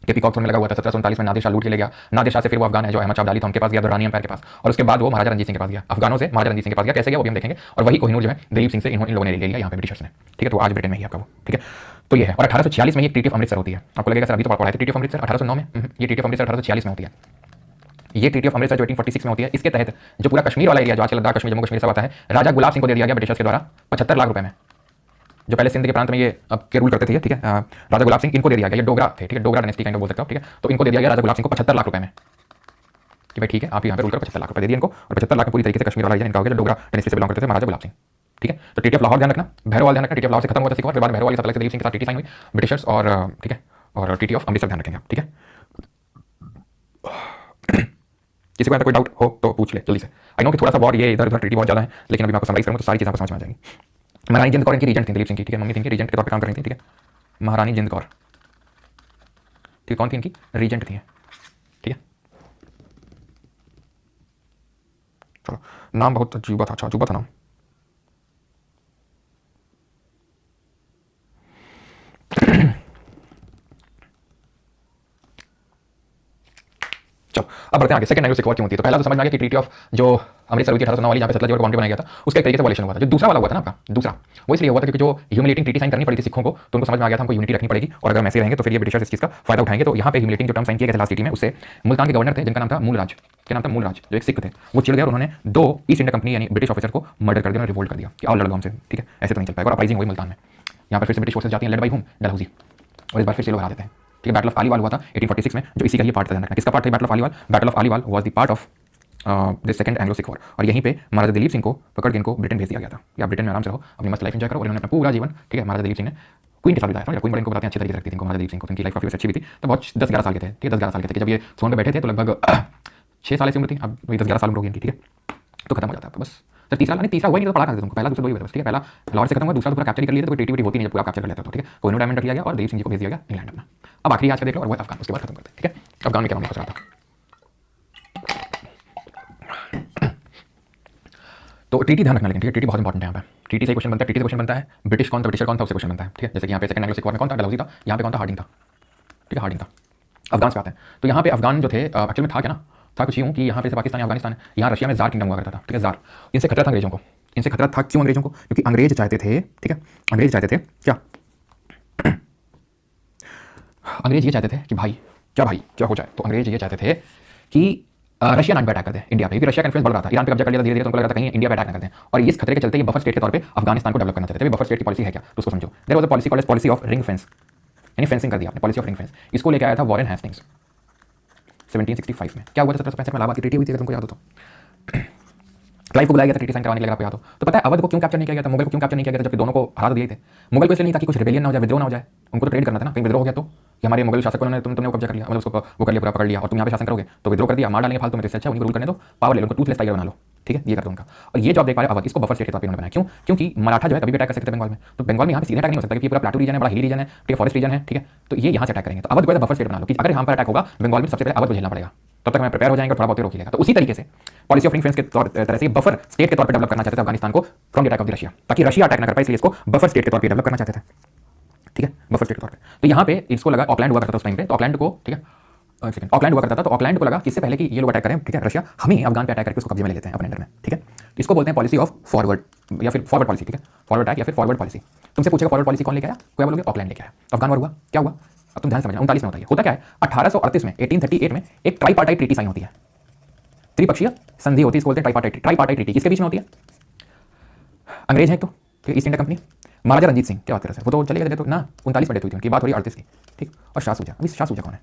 के पीकॉक में लगा हुआ था, 1739 में नादिर शाह लूट के ले गया, नादिर शाह से फिर वो अफगान है जो अहमद शाह अब्दाली था उनके पास गया, दुर्रानी एम्पायर के पास, और उसके बाद वो महाराजा रंजीत सिंह के पास गया, अफगानों से महाराजा रंजीत सिंह के पास गया, कैसे गया वो भी हम देखेंगे, और वही कोहिनूर जो है दिलीप सिंह से इन लोगों ने ले लिया यहाँ पे ब्रिटिशर्स ने, ठीक है, तो आज ब्रिटेन में ही आपका वो, ठीक है, तो ये है। और 1846 में ये ट्रीटी ऑफ अमृतसर होती है, आपको लगेगा सर अभी तो पढ़ा है ट्रीटी ऑफ अमृतसर 1809 में, ये ट्रीटी ऑफ अमृतसर 1846 में होती है, ये ट्रीटी ऑफ अमृतसर जो 1846 में होती है, इसके तहत जो पूरा कश्मीर वाला एरिया जो आजकल लद्दाख कश्मीर जम्मू कश्मीर सब आता है, राजा गुलाब सिंह को दे दिया गया ब्रिटिशर्स के द्वारा 75 लाख रुपए में, जो पहले सिंध के प्रांत में ये अब के रूल करते थे, ठीक है, राजा गुलाब सिंह इनको दे दिया गया, ये डोगरा थे, ठीक है, डोगरा डायनेस्टी का बोल सकते हो, ठीक है, तो इनको दे दिया गया राजा गुलाब सिंह को 75 लाख रुपए में कि भाई ठीक है आप यहाँ पे रूल कर 75 लाख रुपए दे दिए इनको, और 75 लाख में पूरी तरीके से कश्मीर वाला रीजन इनका हो गया, डोगरा डायनेस्टी से बिलोंग करते थे महाराजा गुलाब सिंह, ठीक है। तो ट्रीटी ऑफ लाहौर ध्यान रखना, भैरवाल ध्यान रखना, ट्रीटी ऑफ लाहौर से खत्म हुआ था सिख, फिर बाद भैरवाल से दिलीप सिंह के साथ ट्रीटी साइन हुई ब्रिटिशर्स और, ठीक है, और ट्रीटी ऑफ अमृतसर ध्यान रखेंगे आप, ठीक है। किसी को कोई डाउट हो तो पूछ ले जल्दी से। आई नो कि थोड़ा सा वॉर ये इधर उधर ट्रीटी बहुत ज़्यादा है, लेकिन अभी मैं आपको समराइज करूँगा तो सारी चीज़ें आपको समझ में आ जाएंगी। महारानी जिंद कौर इनकी रीजेंट थी दिलीप सिंह की, ठीक है, मम्मी थी इनकी रीजेंट के तौर पे काम कर रही थी, ठीक है, महारानी जिंद कौर, ठीक है, कौन थी इनकी रीजेंट थी, ठीक है। चलो, नाम बहुत अजूबा था, अच्छा अजूबा था नाम। चलो अब बढ़ते हैं आगे, सेकंड एंग्लो सिख वॉर क्यों होती है। तो पहला तो समझ में आ गया कि ट्रीटी ऑफ जो अमृतसर हुई थी 1809 वाली, जहाँ पे सतलज रिवर बाउंड्री बनाया गया था, उसका एक तरीके से वायलेशन हुआ था। जो दूसरा वाला हुआ था ना आपका, दूसरा वो इसलिए हुआ था क्योंकि जो ह्यूमिलेटिंग ट्रीटी साइन करनी पड़ी थी सिखों को, तो उनको समझ में आ गया था हमको यूनिटी रखनी पड़ेगी और अगर मैसे रहेंगे तो फिर ये ब्रिटिशर्स इस चीज़ का फायदा उठाएंगे। तो यहाँ पे ह्यूमिलेटिंग जो टर्म साइन किया गया था लास्ट ट्रीटी में, उससे मुल्तान के गवर्नर थे जिनका नाम था मूलराज, क्या नाम था मूलराज, जो एक सिख थे, वो चिढ़ गए और उन्होंने 2 ईस्ट इंडिया कंपनी यानी ब्रिटिश ऑफिसर को मर्डर कर दिया, रिवोल्ट कर दिया कि आओ लड़ लो हमसे, ठीक है, ऐसे तो नहीं चल पाएगा। और अपराइजिंग हुई मुल्तान में, यहाँ पर फिर से ब्रिटिश फोर्सेस जाती हैं लेड बाय हुम, डलहौजी, और इस बार फिर से लोग हरा देते हैं, ठीक है। बैटल ऑफ आलीवाल हुआ था 1846 में, जो इसी का ही पार्ट था, किसका पार्ट था battle of Aliwal, battle of Aliwal was the part of the second Anglo Sikh war. और यहीं पे महाराजा दिलीप सिंह को पकड़ के इनको ब्रिटेन भेज दिया गया था कि आप ब्रिटेन में आराम से रहो, अपनी मस्त लाइफ एंजॉय करो, और इन्होंने अपना पूरा जीवन, ठीक है, महाराजा दिलीप सिंह ने क्वीन के साथ बिताया, क्वीन बड़े इनको बताते हैं अच्छे तरीके से रखती थी इनको, महाराजा दिलीप सिंह को उनकी लाइफ काफी अच्छी भी थी, तो बहुत 10-11 साल के थे, ठीक है, 10-11 साल के थे, जब ये थ्रोन पे बैठे थे तो लगभग 6 साल की उम्र थी, अब वही 10-11 साल उम्र होगी इनकी, ठीक है, तो खत्म हो जाता है बस। जब तीसरा हुआ नहीं तो पढ़ा करते तुमको, पहला दूसरा वही हुआ बस, ठीक है, पहला लाहौर से खत्म हुआ, दूसरा पूरा कैप्चर कर लिया, तो कोई ट्रीटी होती नहीं जब पूरा कैप्चर कर लेता तो, ठीक है, कोहिनूर डायमंड रख लिया गया और दिलीप सिंह जी को भेज दिया गया इंग्लैंड अपना। अब आखिरी आज का देख लो और वो अफगान, उसके बाद खत्म करते हैं, ठीक है। अफगान में क्या मामला चल रहा था, तो ट्रीटी ध्यान रखना, लेकिन ठीक है, ट्रीटी बहुत इंपॉर्टेंट है यहाँ पे, ट्रीटी से क्वेश्चन बनता है, ट्रीटी से क्वेश्चन बनता है, ब्रिटिश कौन था, ब्रिटिशर कौन था, उससे क्वेश्चन बनता है, ठीक है। जैसे कि यहाँ पे सेकंड एंग्लो सिख वॉर में कौन था, डलहौजी था, यहाँ पे कौन था, हार्डिंग था, ठीक है, हार्डिंग था। अफगान से आते हैं, तो यहाँ पे अफगान जो थे एक्चुअल में था क्या ना, था कुछ यूँ कि यहाँ पे पाकिस्तान अफगानिस्तान है, यहाँ रशिया में जार किंगडम हुआ करता था, ठीक है, जार, इनसे खतरा था अंग्रेजों को, इनसे खतरा था क्यों अंग्रेजों को, क्योंकि अंग्रेज चाहते थे, ठीक है, अंग्रेज चाहते थे क्या, अंग्रेज ये चाहते थे कि भाई क्या हो जाए, तो अंग्रेज ये चाहते थे कि रशिया ना अटैक कर दे इंडिया पे, क्योंकि रशिया का इन्फ्लुएंस बढ़ रहा था, ईरान पे कब्जा कर लिया, धीरे-धीरे तो उनको लग रहा था कहीं इंडिया पे अटैक ना कर दें, और इस खतरे के चलते ये बफर स्टेट के तौर पे अफगानिस्तान को डेवलप करना चाहते थे। बफर स्टेट की पॉलिसी है क्या, तो उसको समझो, there was a policy called as policy of ring fence, यानी फेंसिंग कर दिया आपने, पॉलिसी ऑफ रिंग फेंस, इसको लेकर आया था वॉरेन हेस्टिंग्स 1765 में। क्या हुआ था 1765 में इलाहाबाद की ट्रीटी हुई थी, अगर तुमको याद हो तो क्लाइव को बुलाया गया था ट्रीटी साइन करवाने के लिए, आपको याद हो तो। पता है अवध को क्यों कैप्चर नहीं किया गया था, मुगल को क्यों कैप्चर नहीं किया गया था, जबकि दोनों को हरा दिए थे। मुगल को इसलिए नहीं था कि कुछ रिबेलियन ना हो जाए, विद्रोह ना हो जाए, उनको तो ट्रेड करना था ना, कहीं विद्रोह हो गया तो कि हमारे मुगल शासकों ने तुमने कब्जा कर लिया, मतलब उसको वो कर लिया, पूरा पकड़ लिया, और तुम यहाँ पे शासन करोगे तो विद्रोह कर दिया, मार डालेंगे फालतू में, तो इससे अच्छा उनको रूल करने दो, पावर ले लो, उनको टूथलेस टाइगर बना लो, ठीक है, ये करते उनका। और ये जो आप देख पा रहे हैं अवध, इसको बफर स्टेट के तौर पे उन्होंने बनाया, क्यों, क्योंकि मराठा जो है कभी भी अटैक कर सकते हैं बंगाल में, तो बंगाल में यहाँ पे सीधे अटैक नहीं हो सकता क्योंकि पूरा प्लाटू रीजन है, बड़ा हिली रीजन है, ठीक है, फॉरेस्ट रीजन है, ठीक है, तो ये यहाँ से अटैक करेंगे, तो अवध को बफर स्टेट बना लो कि अगर यहाँ पर अटैक होगा बंगाल में सबसे पहले अवध को झेलना पड़ेगा, तब तक हमें प्रिपेयर हो जाएंगे और थोड़ा बहुत रोक लेगा। तो उसी तरीके से पॉलिसी ऑफ रिंग फेंस के तरह से बफर स्टेट के तौर पे डेवलप करना चाहते थे अफगानिस्तान को from the attack of the Russia, ताकि रशिया अटैक ना कर पाए, इसलिए इसको बफर स्टेट के तौर पे डेवलप करना चाहते थे, ठीक है, बफर स्टेट के तौर पे। तो यहाँ पे इसको लगा ऑकलैंड हुआ करता था उस टाइम पे, तो ऑकलैंड को, ठीक है, एक सेकंड, ऑकलैंड हुआ करता था, तो ऑकलैंड को लगा कि इससे पहले कि ये लोग अटैक करें, ठीक है, रशिया हमें अफगान पे अटैक करके उसको कब्जे में ले लेते हैं अपने अंडर में, ठीक है। तो इसको बोलते हैं पॉलिसी ऑफ फॉरवर्ड या फिर फॉरवर्ड पॉलिसी, ठीक है, फॉरवर्ड अटैक या फिर फॉरवर्ड पॉलिसी। तुमसे पूछेगा फॉरवर्ड पॉलिसी कौन लेके आया, कोई बोलोगे ऑकलैंड लेके आया। अफगान वॉर हुआ, क्या हुआ, अब तुम ध्यान समझना, 39 में होता है क्या है, 1838 में 1838 में एक ट्राईपार्टाइट ट्रीटी साइन होती है, त्रिपक्षीय संधि होती है, इसको बोलते हैं ट्राईपार्टाइट ट्रीटी। किसके बीच में होती है, अंग्रेज है तो ईस्ट इंडिया कंपनी, महाराजा रंजीत सिंह, क्या बात कर रहे हैं, वो तो चले गए थे तो ना, 39 में डेथ हुई थी उनकी, बात हो रही है 38 की, ठीक। और शाह सूजा, अभी शाह सूजा कौन है,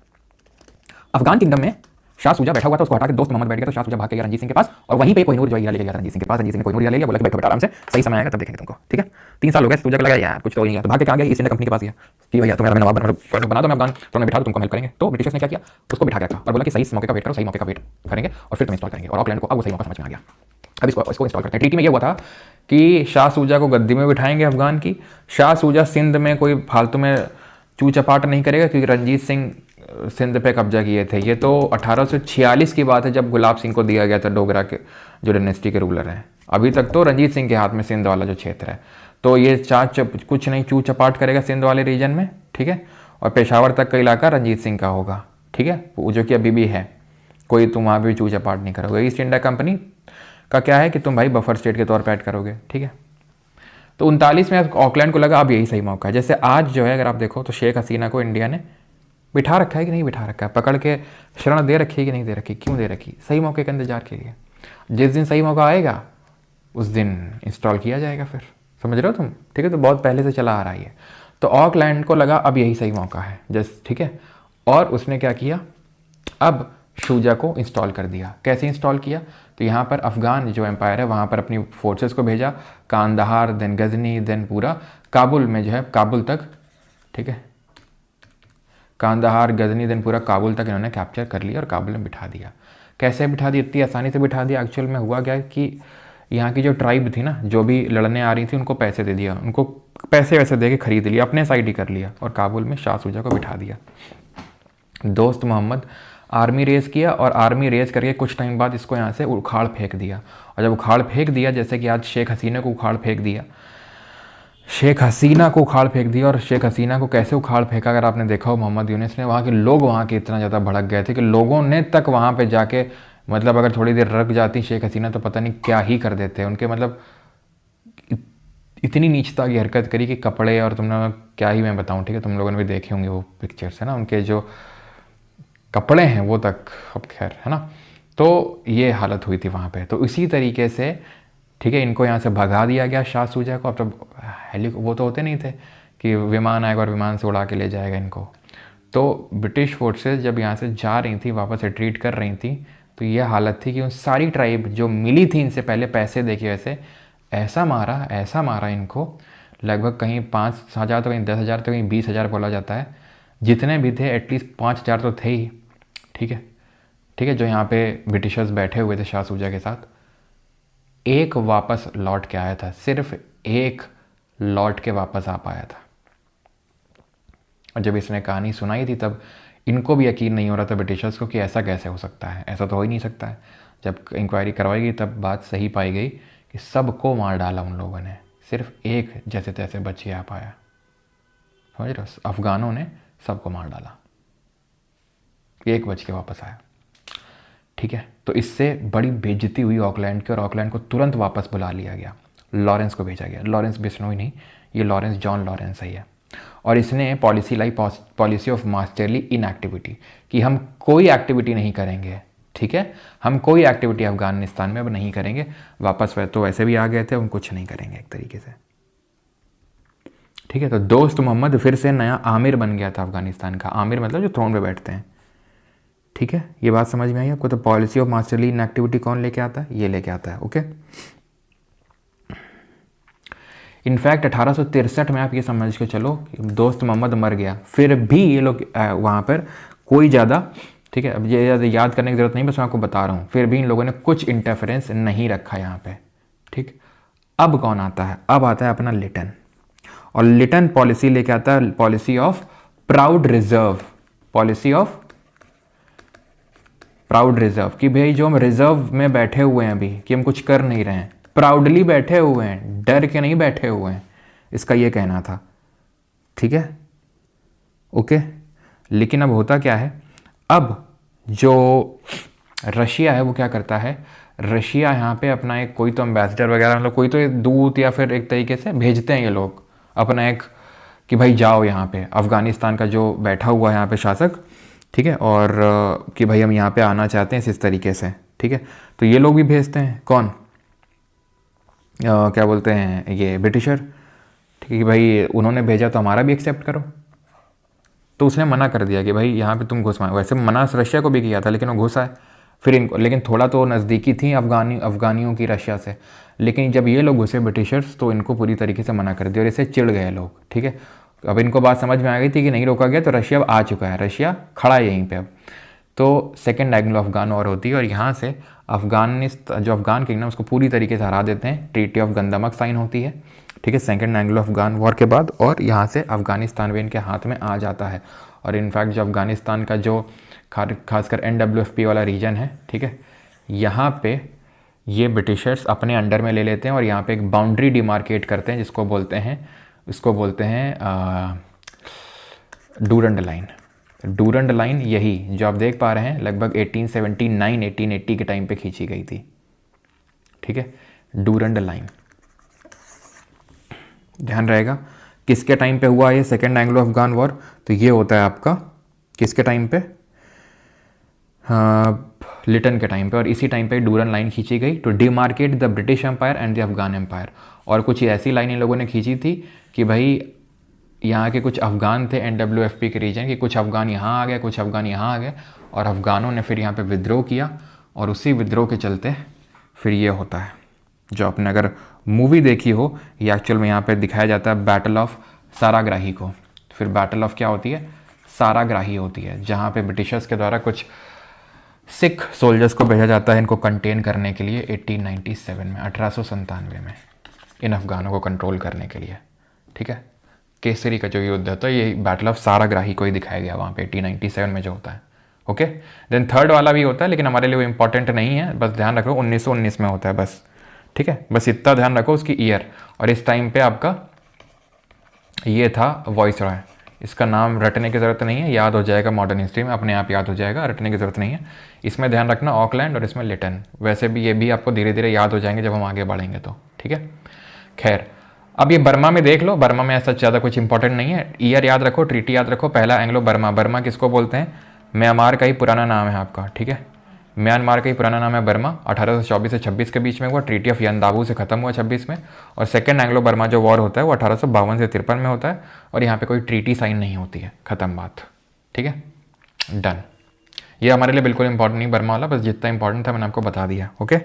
अफगान किंगडम में शाह सूजा बैठा हुआ था, उसको हटा के दोस्त मोहम्मद बैठ गया, तो शाह सूजा भाग के गया रंजीत सिंह के पास, और वहीं पे कोहिनूर जो हीरा लेके गया रंजीत सिंह के पास, रंजीत सिंह ने कोहिनूर हीरा ले लिया, बोला कि बैठो बेटा आराम से, सही समय आएगा तब देखेंगे तुमको, ठीक है। 3 साल हो गए, सूजा को लगा यार कुछ तो नहीं है, तो भाग के आ गया ईस्ट इंडिया कंपनी के पास गया कि भैया तुम्हें नवाब बना दो, मैं अफगान तुम्हें बिठा दो, तुमको हेल्प करेंगे। तो ब्रिटिशर्स ने क्या किया, उसको बिठा के रखा और बोला कि सही मौके का वेट करो, सही मौके का वेट करेंगे और फिर तुम इंस्टॉल करेंगे। और ऑकलैंड को अब वो सही मौका समझ में आ गया, अब इसको इंस्टॉल करते हैं। ट्रीटी में ये हुआ था कि शाह सूजा को गद्दी में बिठाएंगे अफगान की, शाह सूजा सिंध में कोई फालतू में चू चपाट नहीं करेगा, क्योंकि रंजीत सिंह सिंध पे कब्जा किए थे। ये तो 1846 की बात है, जब गुलाब सिंह को दिया गया था, डोगरा के जो डायनेस्टी के रूलर हैं। अभी तक तो रंजीत सिंह के हाथ में सिंध वाला जो क्षेत्र है, तो ये कुछ नहीं चू चपाट करेगा सिंध वाले रीजन में, ठीक है। और पेशावर तक का इलाका रंजीत सिंह का होगा, ठीक है, जो कि अभी भी है, कोई तुम वहाँ भी चू चपाट नहीं करोगे। ईस्ट इंडिया कंपनी का क्या है कि तुम भाई बफर स्टेट के तौर पर ऐड करोगे, ठीक है। तो 39 में ऑकलैंड को लगा अब यही सही मौका है। जैसे आज जो है अगर आप देखो तो शेख हसीना को इंडिया ने बिठा रखा है कि नहीं बिठा रखा है, पकड़ के शरण दे रखी है कि नहीं दे रखी, क्यों दे रखी, सही मौके के इंतजार के लिए। जिस दिन सही मौका आएगा उस दिन इंस्टॉल किया जाएगा, फिर समझ रहे हो तुम, ठीक है। तो बहुत पहले से चला आ रहा है। तो ऑकलैंड को लगा अब यही सही मौका है, जस्ट, ठीक है। और उसने क्या किया, अब शूजा को इंस्टॉल कर दिया। कैसे इंस्टॉल किया, तो यहाँ पर अफगान जो एम्पायर है वहाँ पर अपनी फोर्सेस को भेजा, कांदाहार, देन गजनी, देन पूरा काबुल में जो है, काबुल तक, ठीक है, कांदाहार, गजनी, देन पूरा काबुल तक इन्होंने कैप्चर कर लिया और काबुल में बिठा दिया। कैसे बिठा दिया, इतनी आसानी से बिठा दिया। एक्चुअल में हुआ क्या कि यहाँ की जो ट्राइब थी ना, जो भी लड़ने आ रही थी, उनको पैसे दे दिया, उनको पैसे वैसे दे के खरीद लिया, अपने साइड ही कर लिया, और काबुल में शाह सूजा को बिठा दिया। दोस्त मोहम्मद आर्मी रेस किया, और आर्मी रेस करके कुछ टाइम बाद इसको यहाँ से उखाड़ फेंक दिया। और जब उखाड़ फेंक दिया, जैसे कि आज शेख हसीना को उखाड़ फेंक दिया, शेख हसीना को उखाड़ फेंक दिया। और शेख हसीना को कैसे उखाड़ फेंका, अगर आपने देखा हो मोहम्मद यूनिस ने, वहाँ के लोग वहाँ के इतना ज़्यादा भड़क गए थे कि लोगों ने तक वहाँ पे जाके, मतलब अगर थोड़ी देर रुक जाती शेख हसीना तो पता नहीं क्या ही कर देते उनके, मतलब इतनी नीचता की हरकत करी कि कपड़े, और तुमने क्या ही मैं बताऊँ, ठीक है, तुम लोगों ने भी देखे होंगे वो पिक्चर्स, है ना, उनके जो कपड़े हैं वो तक, अब खैर, है ना। तो ये हालत हुई थी वहाँ पे। तो इसी तरीके से, ठीक है, इनको यहाँ से भगा दिया गया शाह सूजा को। अब तो वो तो होते नहीं थे कि विमान आएगा और विमान से उड़ा के ले जाएगा इनको। तो ब्रिटिश फोर्सेस जब यहाँ से जा रही थी, वापस रिट्रीट कर रही थी, तो ये हालत थी कि उन सारी ट्राइब जो मिली थी इनसे पहले पैसे देके, वैसे ऐसा मारा इनको, लगभग कहीं 5,000 तो कहीं 10,000 तो कहीं 20,000 बोला जाता है, जितने भी थे एटलीस्ट 5,000 तो थे ही, ठीक है, जो यहाँ पे ब्रिटिशर्स बैठे हुए थे शाह सूजा के साथ। एक वापस लौट के आया था, सिर्फ एक लौट के वापस आ पाया था। और जब इसने कहानी सुनाई थी तब इनको भी यकीन नहीं हो रहा था ब्रिटिशर्स को कि ऐसा कैसे हो सकता है, ऐसा तो हो ही नहीं सकता है। जब इंक्वायरी करवाई गई तब बात सही पाई गई कि सबको मार डाला उन लोगों ने, सिर्फ एक जैसे तैसे बच के आ पाया। समझ रहे हो, अफगानों ने सबको मार डाला, एक बच के वापस आया, ठीक है। तो इससे बड़ी बेइज्जती हुई ऑकलैंड की, और ऑकलैंड को तुरंत वापस बुला लिया गया, लॉरेंस को भेजा गया। लॉरेंस बिश्नोई नहीं, ये लॉरेंस जॉन लॉरेंस है। और इसने policy lie, policy of masterly inactivity, कि हम कोई एक्टिविटी नहीं करेंगे, ठीक है, हम कोई एक्टिविटी अफगानिस्तान में अब नहीं करेंगे। वापस तो वैसे भी आ गए थे, हम कुछ नहीं करेंगे एक तरीके से, ठीक है। तो दोस्त मोहम्मद फिर से नया आमिर बन गया था अफगानिस्तान का। आमिर मतलब जो थ्रोन पे बैठते हैं, ठीक है। ये बात समझ में आई आपको। तो पॉलिसी ऑफ मास्टरली इनएक्टिविटी कौन लेके आता है, ये लेके आता है, ओके। इनफैक्ट 1863 में आप ये समझ के चलो दोस्त मोहम्मद मर गया, फिर भी ये लोग वहाँ पर कोई ज़्यादा, ठीक है, अब ये ज़्यादा याद करने की ज़रूरत नहीं, बस मैं आपको बता रहा हूँ, फिर भी इन लोगों ने कुछ इंटरफेरेंस नहीं रखा यहाँ पे, ठीक। अब कौन आता है, अब आता है अपना लिटन, और लिटन पॉलिसी लेके आता है, policy of proud reserve, policy of proud reserve, कि भाई जो हम रिजर्व में बैठे हुए हैं अभी, कि हम कुछ कर नहीं रहे हैं, प्राउडली बैठे हुए हैं, डर के नहीं बैठे हुए हैं, इसका ये कहना था, ठीक है, ओके। लेकिन अब होता क्या है, अब जो रशिया है वो क्या करता है, रशिया यहाँ पे अपना एक कोई तो एम्बेसडर वगैरह, मतलब कोई तो एक दूत या फिर एक तरीके से भेजते हैं ये लोग अपना एक, कि भाई जाओ यहाँ पे अफ़गानिस्तान का जो बैठा हुआ है यहाँ पे शासक, ठीक है, और कि भाई हम यहाँ पे आना चाहते हैं इस तरीके से, ठीक है। तो ये लोग भी भेजते हैं, कौन क्या बोलते हैं, ये ब्रिटिशर, ठीक है, कि भाई उन्होंने भेजा तो हमारा भी एक्सेप्ट करो। तो उसने मना कर दिया कि भाई यहाँ पे तुम घुस पाए, वैसे मना रशिया को भी किया था लेकिन वो घुसा है फिर इनको, लेकिन थोड़ा तो नज़दीकी थी अफ़गानियों की रशिया से, लेकिन जब ये लोग घुसे ब्रिटिशर्स तो इनको पूरी तरीके से मना कर दिया और इससे चिढ़ गए लोग, ठीक है। अब इनको बात समझ में आ गई थी कि नहीं रोका गया, तो रशिया अब आ चुका है, रशिया खड़ा है यहीं पे अब। तो सेकेंड एंग्लो अफगान वॉर होती है और यहाँ से अफगानिस्तान जो अफगान किंगडम उसको पूरी तरीके से हरा देते हैं, ट्रीटी ऑफ गंदमक साइन होती है, ठीक है, सेकेंड एंग्लो अफगान वॉर के बाद, और यहाँ से अफगानिस्तान भी इनके हाथ में आ जाता है। और इनफैक्ट जो अफगानिस्तान का जो खासकर NWFP वाला रीजन है, ठीक है, यहाँ पे ये ब्रिटिशर्स अपने अंडर में ले लेते हैं और यहाँ पे एक बाउंड्री डिमार्केट करते हैं जिसको बोलते हैं डूरंड लाइन। डूरंड लाइन यही जो आप देख पा रहे हैं लगभग 1879 1880 के टाइम पे खींची गई थी, ठीक है, डूरंड लाइन। ध्यान रहेगा किसके टाइम पे हुआ ये सेकेंड एंग्लो अफगान वॉर, तो ये होता है आपका किसके टाइम पे, लिटन के टाइम पे, और इसी टाइम पे डूरन लाइन खींची गई to demarcate the British empire and the Afghan empire. और कुछ ऐसी लाइन इन लोगों ने खींची थी कि भाई यहाँ के कुछ अफगान थे NWFP के रीजन के, कुछ अफगान यहाँ आ गए, कुछ अफगान यहाँ आ गए, और अफगानों ने फिर यहाँ पे विद्रोह किया, और उसी विद्रोह के चलते फिर ये होता है जो आपने अगर मूवी देखी हो, ये एक्चुअल में यहाँ पे दिखाया जाता है बैटल ऑफ साराग्राही को। फिर बैटल ऑफ क्या होती है, साराग्राही होती है, जहाँ पे ब्रिटिशर्स के द्वारा कुछ सिख सोल्जर्स को भेजा जाता है इनको कंटेन करने के लिए 1897 में, 1897 में, इन अफगानों को कंट्रोल करने के लिए, ठीक है। केसरी का जो युद्ध होता है ये बैटल ऑफ साराग्राही को ही दिखाया गया वहाँ पे 1897 में जो होता है, ओके। देन थर्ड वाला भी होता है लेकिन हमारे लिए वो इंपॉर्टेंट नहीं है, बस ध्यान रखो 1919 में होता है बस, ठीक है, बस इतना ध्यान रखो उसकी ईयर। और इस टाइम पे आपका ये था वॉइस रॉय, इसका नाम रटने की ज़रूरत नहीं है, याद हो जाएगा मॉडर्न हिस्ट्री में, अपने आप याद हो जाएगा, रटने की ज़रूरत नहीं है। इसमें ध्यान रखना ऑकलैंड और इसमें लिटन, वैसे भी ये भी आपको धीरे धीरे याद हो जाएंगे जब हम आगे बढ़ेंगे तो, ठीक है। खैर अब ये बर्मा में देख लो, बर्मा में ऐसा ज़्यादा कुछ इंपॉर्टेंट नहीं है, ईयर याद रखो, ट्रीटी याद रखो, पहला एंग्लो बर्मा। बर्मा किसको बोलते हैं, म्यांमार का ही पुराना नाम है आपका, ठीक है, म्यांमार का ही पुराना नाम है बर्मा। 1824 से 26 के बीच में हुआ, ट्रीटी ऑफ यंदाबू से खत्म हुआ 26 में। और सेकेंड एंग्लो बर्मा जो वॉर होता है वो 1852 से 53 में होता है, और यहाँ पे कोई ट्रीटी साइन नहीं होती है, खत्म बात, ठीक है, डन। ये हमारे लिए बिल्कुल इंपॉर्टेंट नहीं बर्मा वाला, बस जितना इंपॉर्टेंट था मैंने आपको बता दिया, ओके।